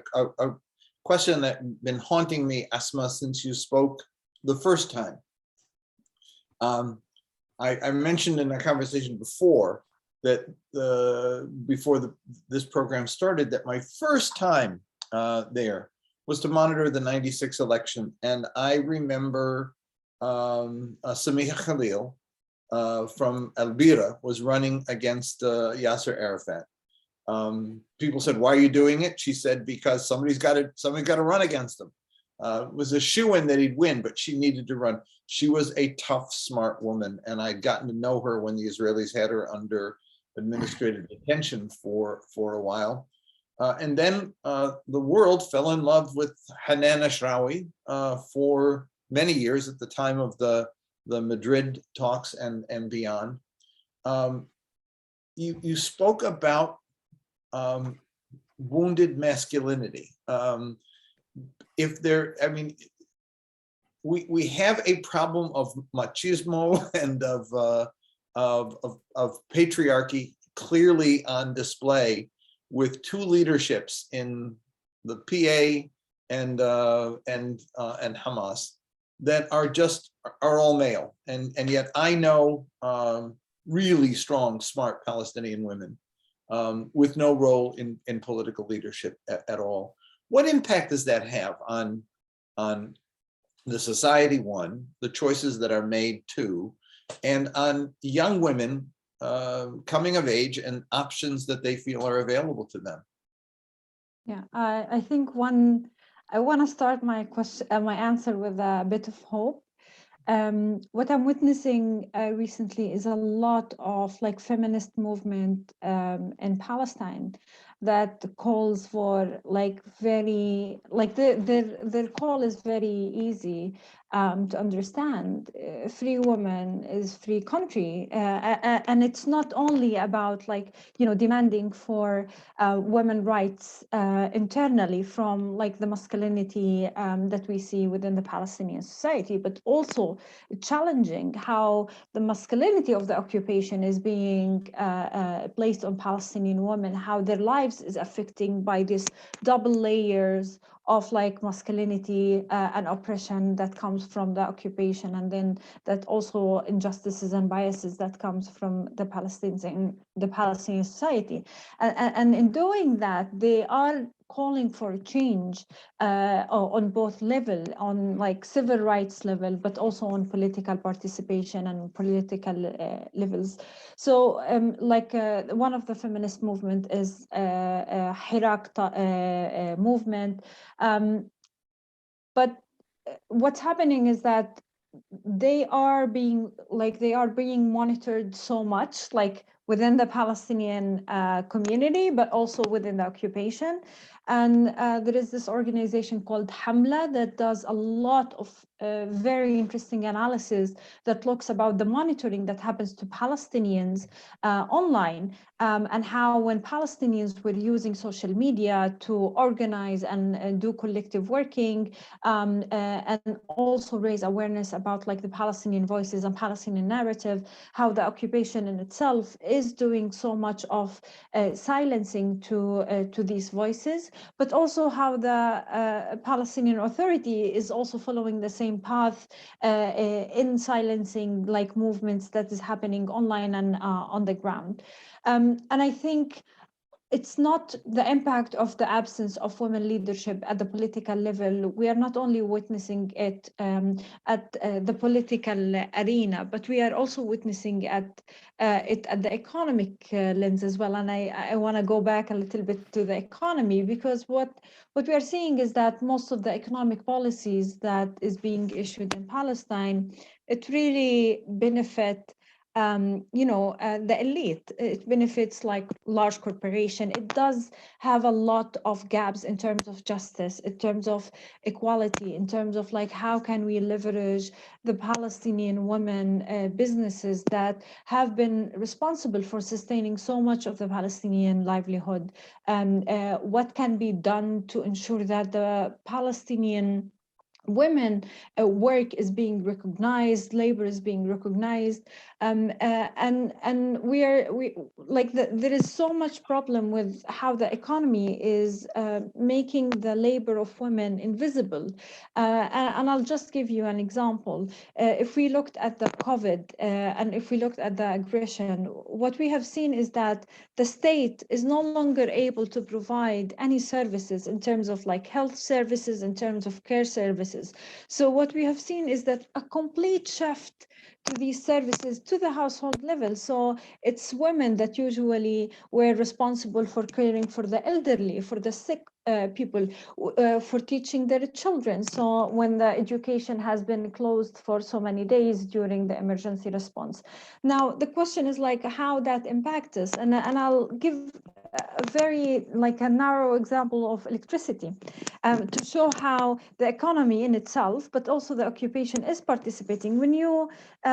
question that's been haunting me, Asma, since you spoke the first time. I mentioned in a conversation before that before this program started, that my first time there was to monitor the '96 election. And I remember Samiha Khalil from Elbira was running against Yasser Arafat. People said, "Why are you doing it?" She said, "Because somebody's got to run against him." It was a shoo-in that he'd win, but she needed to run. She was a tough, smart woman, and I'd gotten to know her when the Israelis had her under administrative detention for a while. And then the world fell in love with Hanan Ashrawi for many years at the time of the Madrid talks and beyond. You spoke about wounded masculinity. We have a problem of machismo and of patriarchy clearly on display, with two leaderships in the PA and Hamas that are all male, and yet I know really strong, smart Palestinian women with no role in political leadership at all. What impact does that have on the society, one, the choices that are made, two, and on young women coming of age and options that they feel are available to them? Yeah, I think I want to start my answer with a bit of hope. What I'm witnessing recently is a lot of like feminist movement in Palestine that calls for like their call is very easy to understand. Free woman is free country, and it's not only about like demanding for women rights internally from like the masculinity that we see within the Palestinian society, but also challenging how the masculinity of the occupation is being placed on Palestinian women, how their lives is affecting by these double layers of like masculinity and oppression that comes from the occupation, and then that also injustices and biases that comes from the Palestinian society. And in doing that, they are calling for a change on both level, on like civil rights level, but also on political participation and political levels. So one of the feminist movement is Hirak movement. But what's happening is that they are being monitored so much, like within the Palestinian community, but also within the occupation. And there is this organization called Hamla that does a lot of very interesting analysis that looks about the monitoring that happens to Palestinians online, and how when Palestinians were using social media to organize and do collective working, and also raise awareness about like the Palestinian voices and Palestinian narrative, how the occupation in itself is doing so much of silencing to these voices, but also how the Palestinian Authority is also following the same path in silencing like movements that is happening online and on the ground. And I think it's not the impact of the absence of women leadership at the political level. We are not only witnessing it at the political arena, but we are also witnessing it at the economic lens as well. And I want to go back a little bit to the economy, because what we are seeing is that most of the economic policies that is being issued in Palestine, it really benefit the elite. It benefits like large corporation. It does have a lot of gaps in terms of justice, in terms of equality, in terms of like how can we leverage the Palestinian women businesses that have been responsible for sustaining so much of the Palestinian livelihood. What can be done to ensure that the Palestinian women work is being recognized, labor is being recognized, and there is so much problem with how the economy is making the labor of women invisible. And I'll just give you an example. If we looked at the COVID and if we looked at the aggression, what we have seen is that the state is no longer able to provide any services in terms of like health services, in terms of care services. So what we have seen is that a complete shift to these services to the household level. So it's women that usually were responsible for caring for the elderly, for the sick people, for teaching their children. So when the education has been closed for so many days during the emergency response. Now, the question is like how that impacts us. And I'll give a very like a narrow example of electricity to show how the economy in itself, but also the occupation is participating. When you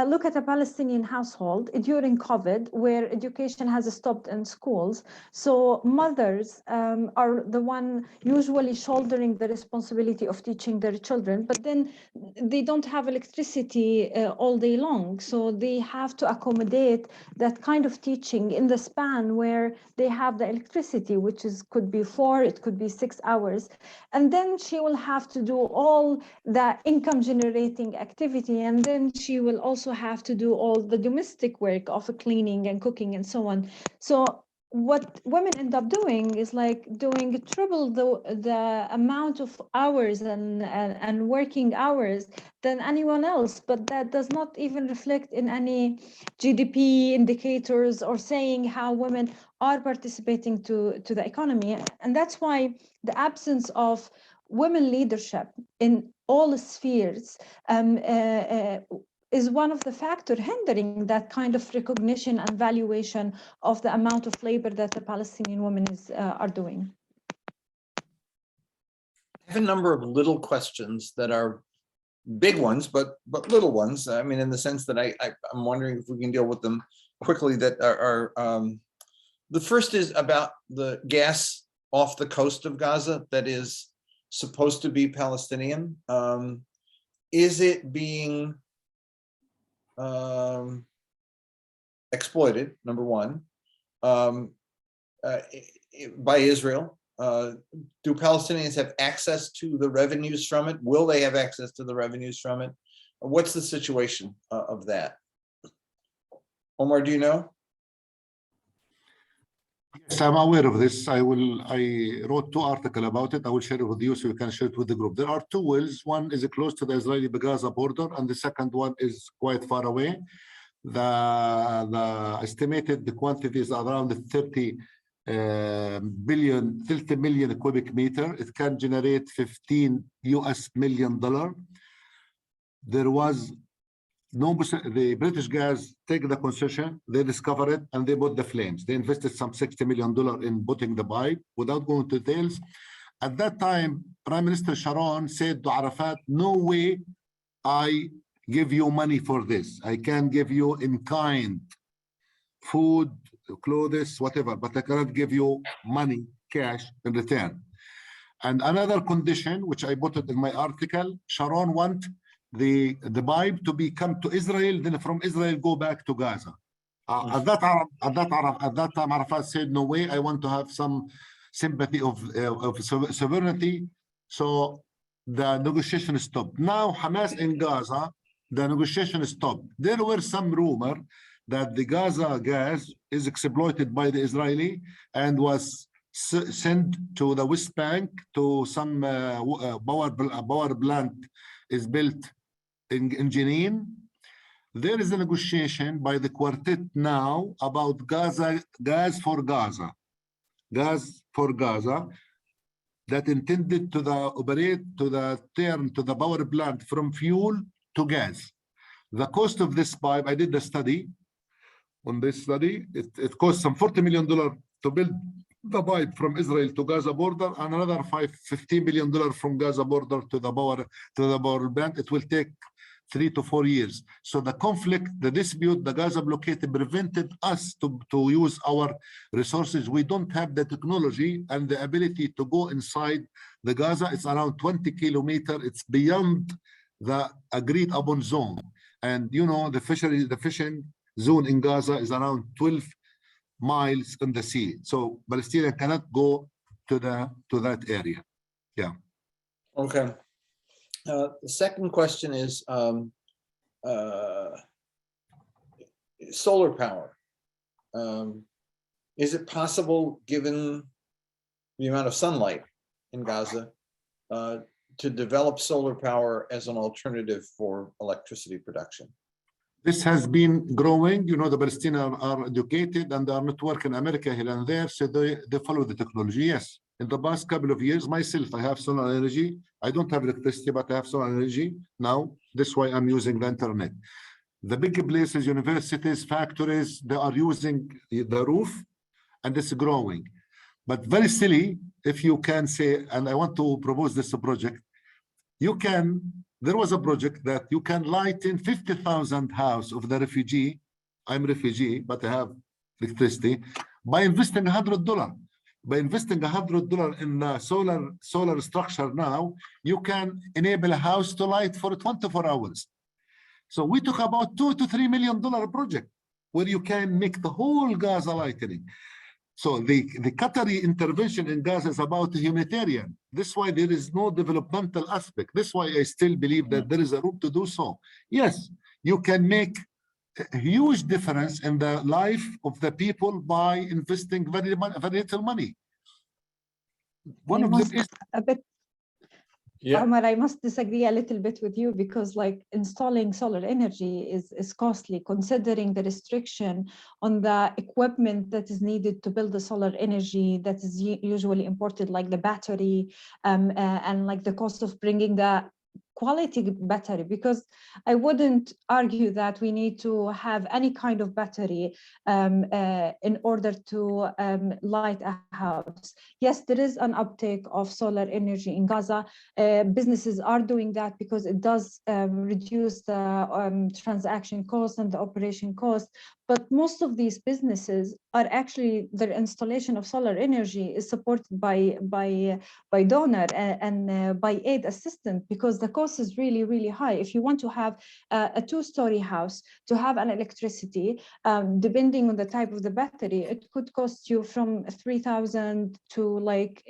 look at a Palestinian household during COVID, where education has stopped in schools, so mothers are the one usually shouldering the responsibility of teaching their children, but then they don't have electricity all day long. So they have to accommodate that kind of teaching in the span where they have the electricity, which could be 4, it could be 6 hours. And then she will have to do all the income generating activity. And then she will also have to do all the domestic work of cleaning and cooking and so on. So what women end up doing is like doing triple the amount of hours and working hours than anyone else, but that does not even reflect in any GDP indicators or saying how women are participating to the economy. And that's why the absence of women leadership in all spheres is one of the factors hindering that kind of recognition and valuation of the amount of labor that the Palestinian women are doing. I have a number of little questions that are big ones, but little ones. I mean, in the sense that I'm wondering if we can deal with them quickly. That are the first is about the gas off the coast of Gaza that is supposed to be Palestinian. Is it being exploited, number one, by Israel? Do Palestinians have access to the revenues from it? Will they have access to the revenues from it? What's the situation of that? Omar, do you know? Yes, I'm aware of this. I wrote 2 articles about it. I will share it with you so you can share it with the group. There are 2 wells. One is close to the Israeli-Gaza border, and the second one is quite far away. The estimated the quantity is around 30 million cubic meter. It can generate $15 million. There was no, the British Gas take the concession, they discover it, and they bought the flames. They invested some $60 million in putting the pipe. Without going to details, at that time, Prime Minister Sharon said to Arafat, no way I give you money for this. I can give you in kind, food, clothes, whatever, but I cannot give you money, cash in return. And another condition, which I put it in my article, Sharon want the pipe to come to Israel, then from Israel go back to Gaza. At that time, Arafat said, no way, I want to have some sympathy of sovereignty. So the negotiation stopped. Now Hamas in Gaza, the negotiation stopped. There were some rumor that the Gaza gas is exploited by the Israeli and was sent to the West Bank to some power plant is built in Jenin. There is a negotiation by the quartet now about gas for Gaza that intended to turn the power plant from fuel to gas. The cost of this pipe, I did the study. On this study, it cost some $40 million to build the pipe from Israel to Gaza border, and another $15 million from Gaza border to the power plant. It will take 3 to 4 years. So the conflict, the dispute, the Gaza blockade prevented us to use our resources. We don't have the technology and the ability to go inside the Gaza. It's around 20 kilometers. It's beyond the agreed upon zone. And you know, the fishing zone in Gaza is around 12 miles in the sea. So Palestinians cannot go to that area. Yeah. Okay. The second question is solar power. Is it possible, given the amount of sunlight in Gaza, to develop solar power as an alternative for electricity production? This has been growing. You know, the Palestinians are educated and they are not working in America here and there, so they follow the technology. Yes. In the past couple of years, myself, I have solar energy. I don't have electricity, but I have solar energy now. That's why I'm using the internet. The big places, universities, factories, they are using the roof, and it's growing. But very silly, if you can say, and I want to propose this project, there was a project that you can light in 50,000 house of the refugee. I'm refugee, but I have electricity, by investing $100. By investing $100 in a solar structure now, you can enable a house to light for 24 hours. So we talk about $2 to $3 million project where you can make the whole Gaza lightning. So the Qatari intervention in Gaza is about humanitarian. This is why there is no developmental aspect. This is why I still believe that there is a room to do so. Yes, you can make a huge difference in the life of the people by investing very little money. One of them is a bit. Yeah. Omar, I must disagree a little bit with you because like installing solar energy is costly, considering the restriction on the equipment that is needed to build the solar energy that is usually imported, like the battery and like the cost of bringing the quality battery, because I wouldn't argue that we need to have any kind of battery in order to light a house. Yes, there is an uptake of solar energy in Gaza. Businesses are doing that because it does reduce the transaction cost and the operation cost. But most of these businesses are actually, their installation of solar energy is supported by donor and by aid assistance, because the cost is really, really high. If you want to have a 2-story house to have an electricity, depending on the type of the battery, it could cost you from $3,000 to like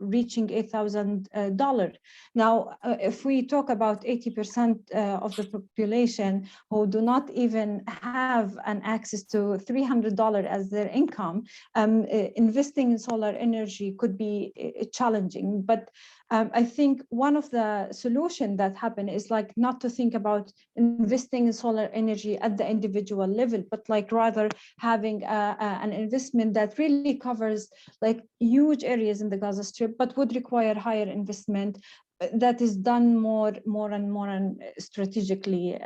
reaching $8,000. Now, if we talk about 80% of the population who do not even have an access to $300 as their income, investing in solar energy could be challenging. But I think one of the solutions that happen is like not to think about investing in solar energy at the individual level, but like rather having an investment that really covers like huge areas in the Gaza Strip, but would require higher investment that is done more and strategically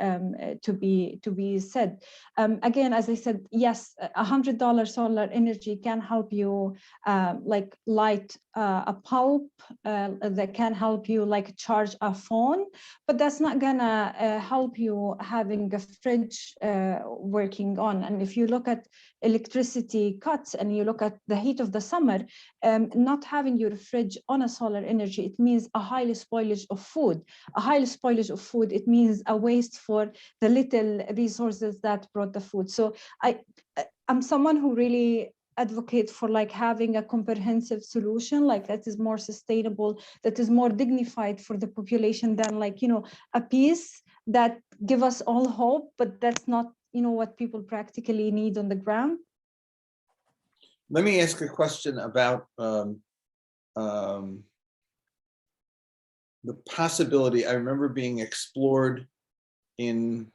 to be said. Again, as I said, yes, $100 solar energy can help you like light a pulp, that can help you like charge a phone, but that's not gonna help you having a fridge working on. And if you look at electricity cuts and you look at the heat of the summer, not having your fridge on a solar energy, it means a highly spoilage of food. A highly spoilage of food, it means a waste for the little resources that brought the food. So I'm someone who really advocate for like having a comprehensive solution like that is more sustainable, that is more dignified for the population than like, you know, a piece that give us all hope, but that's not, you know, what people practically need on the ground. Let me ask a question about the possibility. I remember being explored in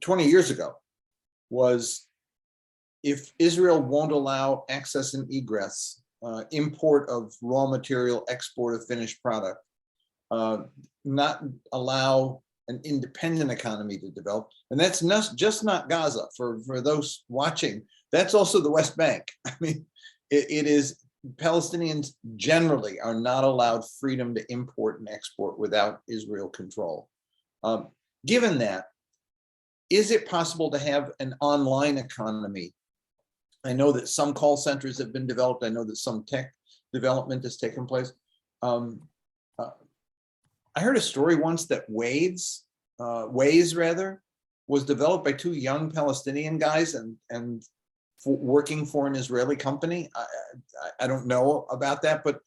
20 years ago, was if Israel won't allow access and egress, import of raw material, export of finished product, not allow an independent economy to develop. And that's not just not Gaza. For those watching, that's also the West Bank. I mean, it is, Palestinians generally are not allowed freedom to import and export without Israel control. Given that, is it possible to have an online economy? I know that some call centers have been developed. I know that some tech development has taken place. I heard a story once that Waze rather, was developed by two young Palestinian guys and working for an Israeli company. I don't know about that, but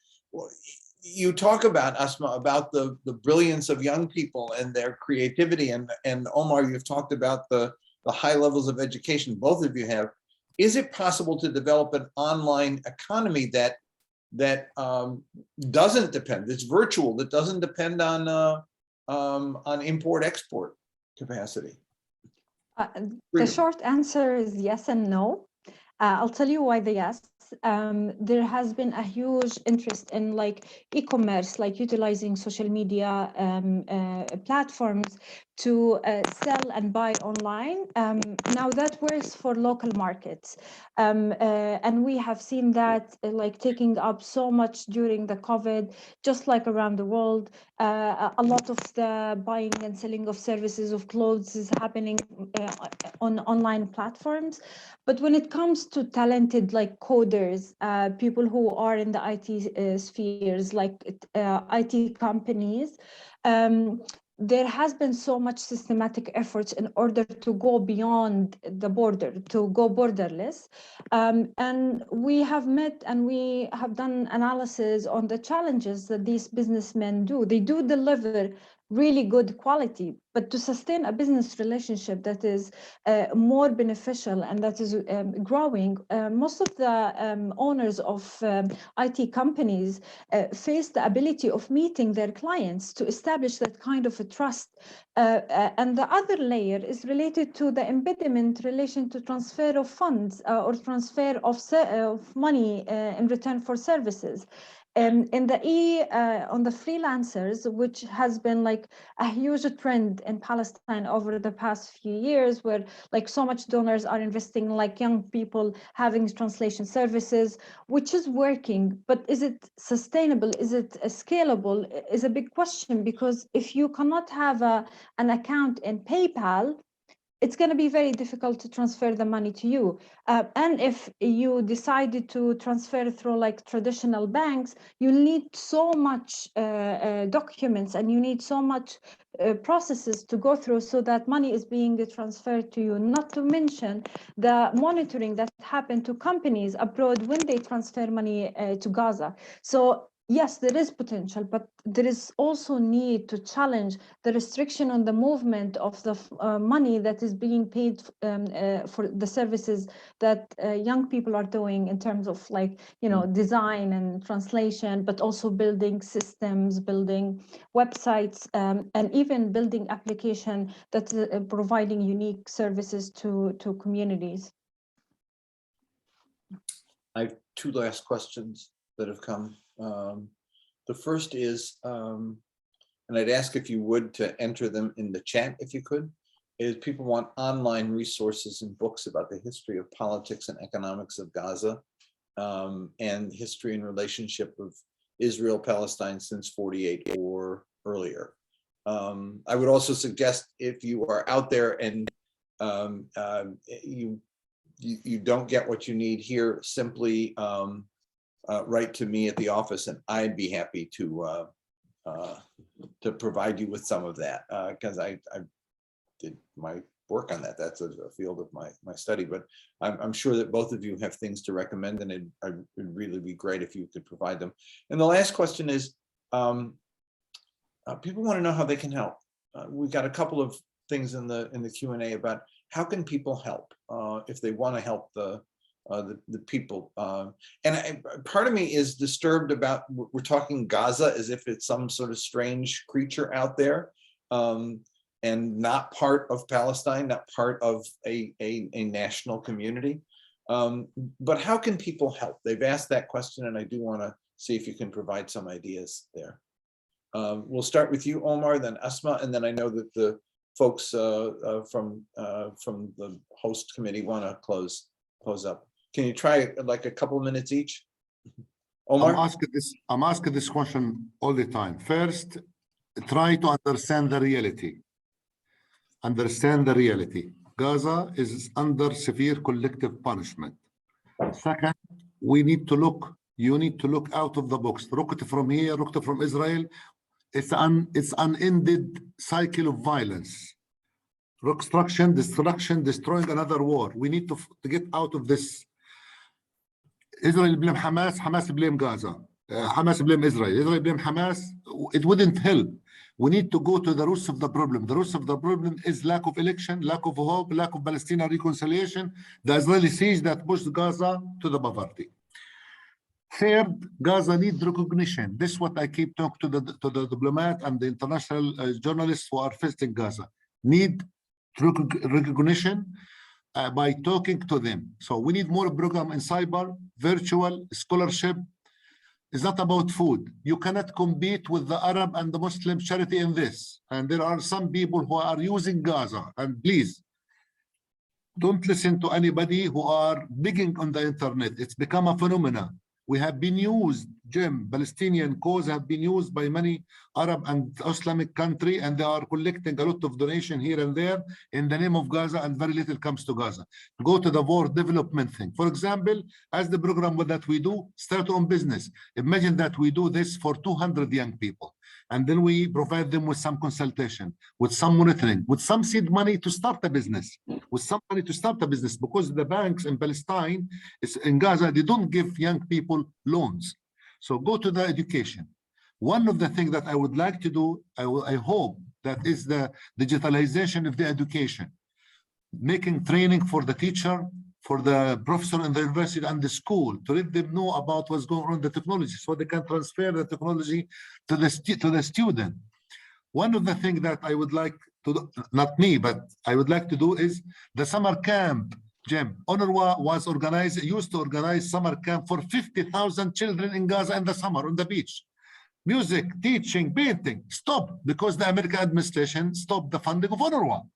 you talk about, Asma, about the brilliance of young people and their creativity, and Omar, you've talked about the high levels of education both of you have. Is it possible to develop an online economy that doesn't depend, it's virtual, that doesn't depend on import-export capacity? The short answer is yes and no. I'll tell you why the yes. There has been a huge interest in like e-commerce, like utilizing social media platforms to sell and buy online. Now that works for local markets. And we have seen that like taking up so much during the COVID, just like around the world. A lot of the buying and selling of services of clothes is happening on online platforms. But when it comes to talented like coders, people who are in the IT spheres, like IT companies, there has been so much systematic efforts in order to go beyond the border, to go borderless. And we have met and we have done analysis on the challenges that these businessmen do. They do deliver really good quality, but to sustain a business relationship that is more beneficial and that is growing, most of the owners of IT companies face the ability of meeting their clients to establish that kind of a trust. And the other layer is related to the impediment relation to transfer of funds or transfer of money in return for services. In the on the freelancers, which has been like a huge trend in Palestine over the past few years, where like so much donors are investing, like young people having translation services, which is working, but is it sustainable? Is it scalable? Is a big question, because if you cannot have an account in PayPal, it's going to be very difficult to transfer the money to you. And if you decided to transfer through like traditional banks, you need so much documents and you need so much processes to go through so that money is being transferred to you, not to mention the monitoring that happened to companies abroad when they transfer money to Gaza. So yes, there is potential, but there is also need to challenge the restriction on the movement of the money that is being paid for the services that young people are doing in terms of like, you know, design and translation, but also building systems, building websites, and even building application that's providing unique services to communities. I have two last questions that have come. The first is, and I'd ask if you would to enter them in the chat if you could, is people want online resources and books about the history of politics and economics of Gaza, and history and relationship of Israel, Palestine since 48 or earlier. I would also suggest, if you are out there and you don't get what you need here, simply write to me at the office, and I'd be happy to provide you with some of that, because I did my work on that. That's a field of my study, but I'm sure that both of you have things to recommend, and it'd really be great if you could provide them. And the last question is, people want to know how they can help. We've got a couple of things in the Q&A about how can people help if they want to help the the people. Part of me is disturbed about, we're talking Gaza as if it's some sort of strange creature out there, and not part of Palestine, not part of a national community. But how can people help? They've asked that question, and I do want to see if you can provide some ideas there. We'll start with you, Omar, then Asma, and then I know that the folks from the host committee want to close up. Can you try like a couple minutes each? Omar? I'm asking this question all the time. First, try to understand the reality. Understand the reality. Gaza is under severe collective punishment. Second, you need to look out of the box. Rocket from here, rocket from Israel. It's unended cycle of violence. Destruction, destroying another war. We need to get out of this. Israel blame Hamas, Hamas blame Gaza. Hamas blame Israel, Israel blame Hamas. It wouldn't help. We need to go to the roots of the problem. The roots of the problem is lack of election, lack of hope, lack of Palestinian reconciliation, the Israeli siege that pushed Gaza to the poverty. Third, Gaza needs recognition. This is what I keep talking to the diplomat and the international journalists who are visiting Gaza. Need recognition by talking to them. So we need more program in cyber, virtual, scholarship. It's not about food. You cannot compete with the Arab and the Muslim charity in this. And there are some people who are using Gaza. And please, don't listen to anybody who are digging on the internet. It's become a phenomenon. We have been used, Jim, Palestinian cause have been used by many Arab and Islamic countries, and they are collecting a lot of donation here and there in the name of Gaza, and very little comes to Gaza. Go to the war development thing. For example, as the program that we do, start your own business. Imagine that we do this for 200 young people, and then we provide them with some consultation, with some monitoring, with some seed money to start a business, because the banks in Palestine, in Gaza, they don't give young people loans. So go to the education. One of the things that I would like to do, I hope, that is the digitalization of the education, making training for the teacher, for the professor in the university and the school, to let them know about what's going on in the technology, so they can transfer the technology to the student. One of the things that I would like to do, not me, but I would like to do, is the summer camp. Jim, UNRWA used to organize summer camp for 50,000 children in Gaza in the summer on the beach. Music, teaching, painting, stop, because the American administration stopped the funding of UNRWA.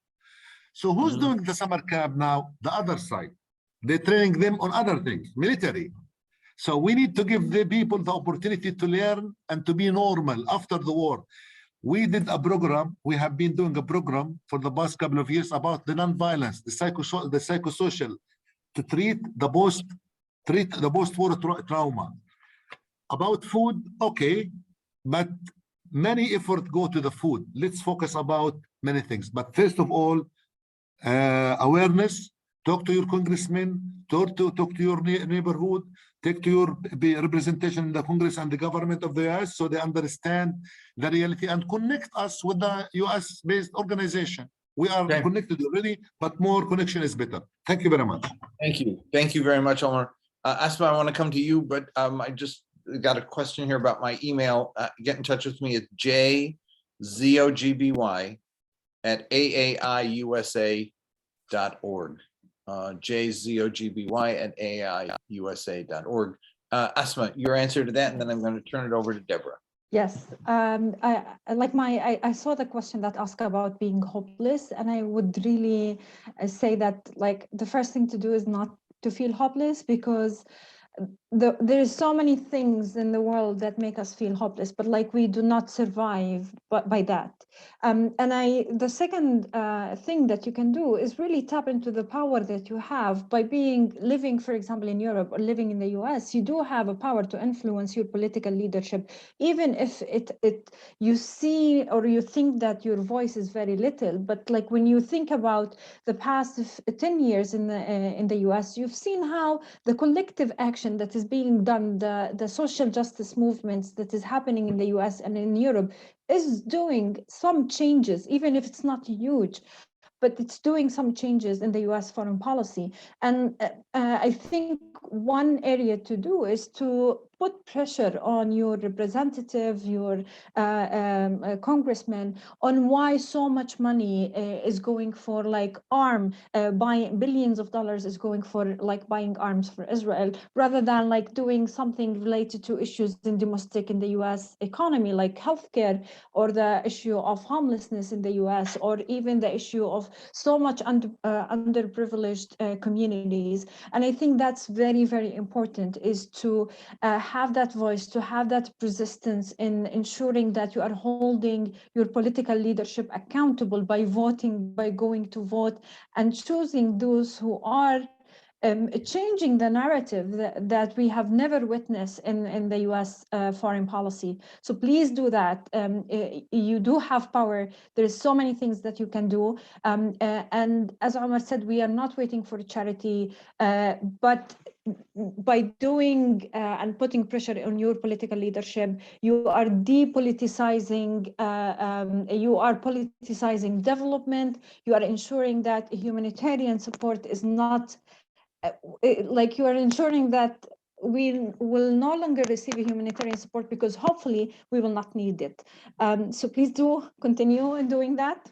So who's doing the summer camp now? The other side. They're training them on other things, military. So we need to give the people the opportunity to learn and to be normal after the war. We did a program, we have been doing a program for the past couple of years about the non-violence, the psychosocial, to treat the post-war trauma. About food, okay, but many effort go to the food. Let's focus about many things. But first of all, awareness, talk to your congressmen, talk to your neighborhood, take to your representation in the Congress and the government of the US, so they understand the reality, and connect us with the US-based organization. We are connected already, but more connection is better. Thank you very much. Thank you. Thank you very much, Omar. Asma, I want to come to you, but I just got a question here about my email. Get in touch with me at jzogby@aaiusa.org. jzogby@aaiusa.org. Asma, your answer to that, and then I'm going to turn it over to Deborah. Yes, I saw the question that asked about being hopeless, and I would really say that, like, the first thing to do is not to feel hopeless, because there's so many things in the world that make us feel hopeless, but like we do not survive by that. The second thing that you can do is really tap into the power that you have by living, for example, in Europe or living in the US. You do have a power to influence your political leadership, even if you see or you think that your voice is very little. But like when you think about the past 10 years in the US, you've seen how the collective action that is being done, the social justice movements that is happening in the US and in Europe, is doing some changes, even if it's not huge. but it's doing some changes in the US foreign policy. And I think one area to do is to put pressure on your representative, your congressman, on why so much money is going for like buying billions of dollars is going for like buying arms for Israel, rather than like doing something related to issues in the US economy, like healthcare, or the issue of homelessness in the US, or even the issue of so much underprivileged communities. And I think that's very, very important, is to have that voice, to have that persistence in ensuring that you are holding your political leadership accountable by voting, by going to vote, and choosing those who are changing the narrative that we have never witnessed in the US foreign policy. So please do that. You do have power. There's so many things that you can do. And as Omar said, we are not waiting for charity, but by doing and putting pressure on your political leadership, you are depoliticizing, you are politicizing development, you are ensuring that humanitarian support is not, like you are ensuring that we will no longer receive humanitarian support, because hopefully we will not need it. So please do continue in doing that.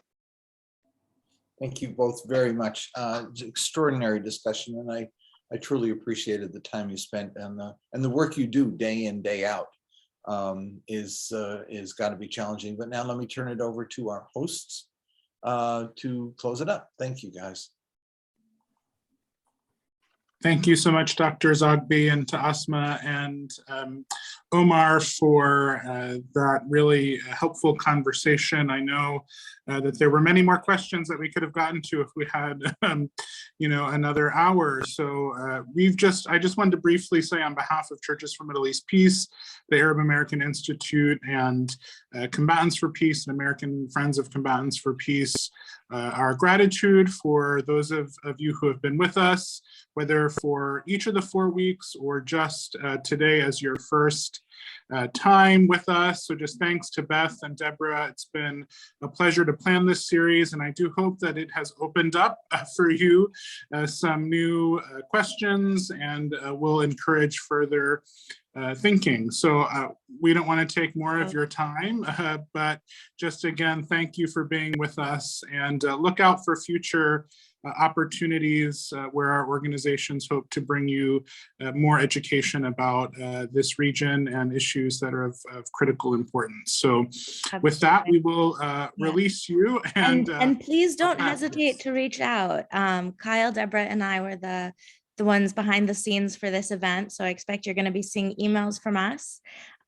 Thank you both very much. It's an extraordinary discussion, and I truly appreciated the time you spent, and the work you do day in, day out is got to be challenging. But now let me turn it over to our hosts to close it up. Thank you, guys. Thank you so much, Dr. Zogby, and to Asma and Omar for that really helpful conversation. I know that there were many more questions that we could have gotten to if we had, another hour. So I just wanted to briefly say, on behalf of Churches for Middle East Peace, the Arab American Institute, and Combatants for Peace, and American Friends of Combatants for Peace, our gratitude for those of you who have been with us, whether for each of the 4 weeks or just today as your first time with us. So just thanks to Beth and Deborah. It's been a pleasure to plan this series, and I do hope that it has opened up for you some new questions, and will encourage further thinking. So we don't want to take more of your time, but just again, thank you for being with us, and look out for future opportunities where our organizations hope to bring you more education about this region and issues that are of critical importance. So with that, we will release you. And please don't hesitate to reach out. Kyle, Deborah, and I were the ones behind the scenes for this event. So I expect you're going to be seeing emails from us.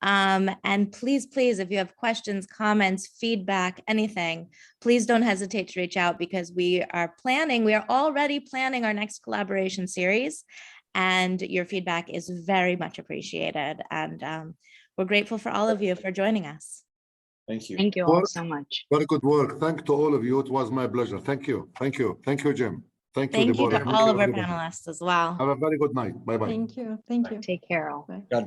And please, if you have questions, comments, feedback, anything, please don't hesitate to reach out, because we are already planning our next collaboration series, and your feedback is very much appreciated. And we're grateful for all of you for joining us. Thank you. Thank you all so much. Very good work. Thank to all of you. It was my pleasure. Thank you. Thank you. Thank you, Jim. Thank you, Thank you Deborah. to all of our panelists as well. Have a very good night. Bye-bye. Thank you. Thank you. Take care all. Bye. God bless.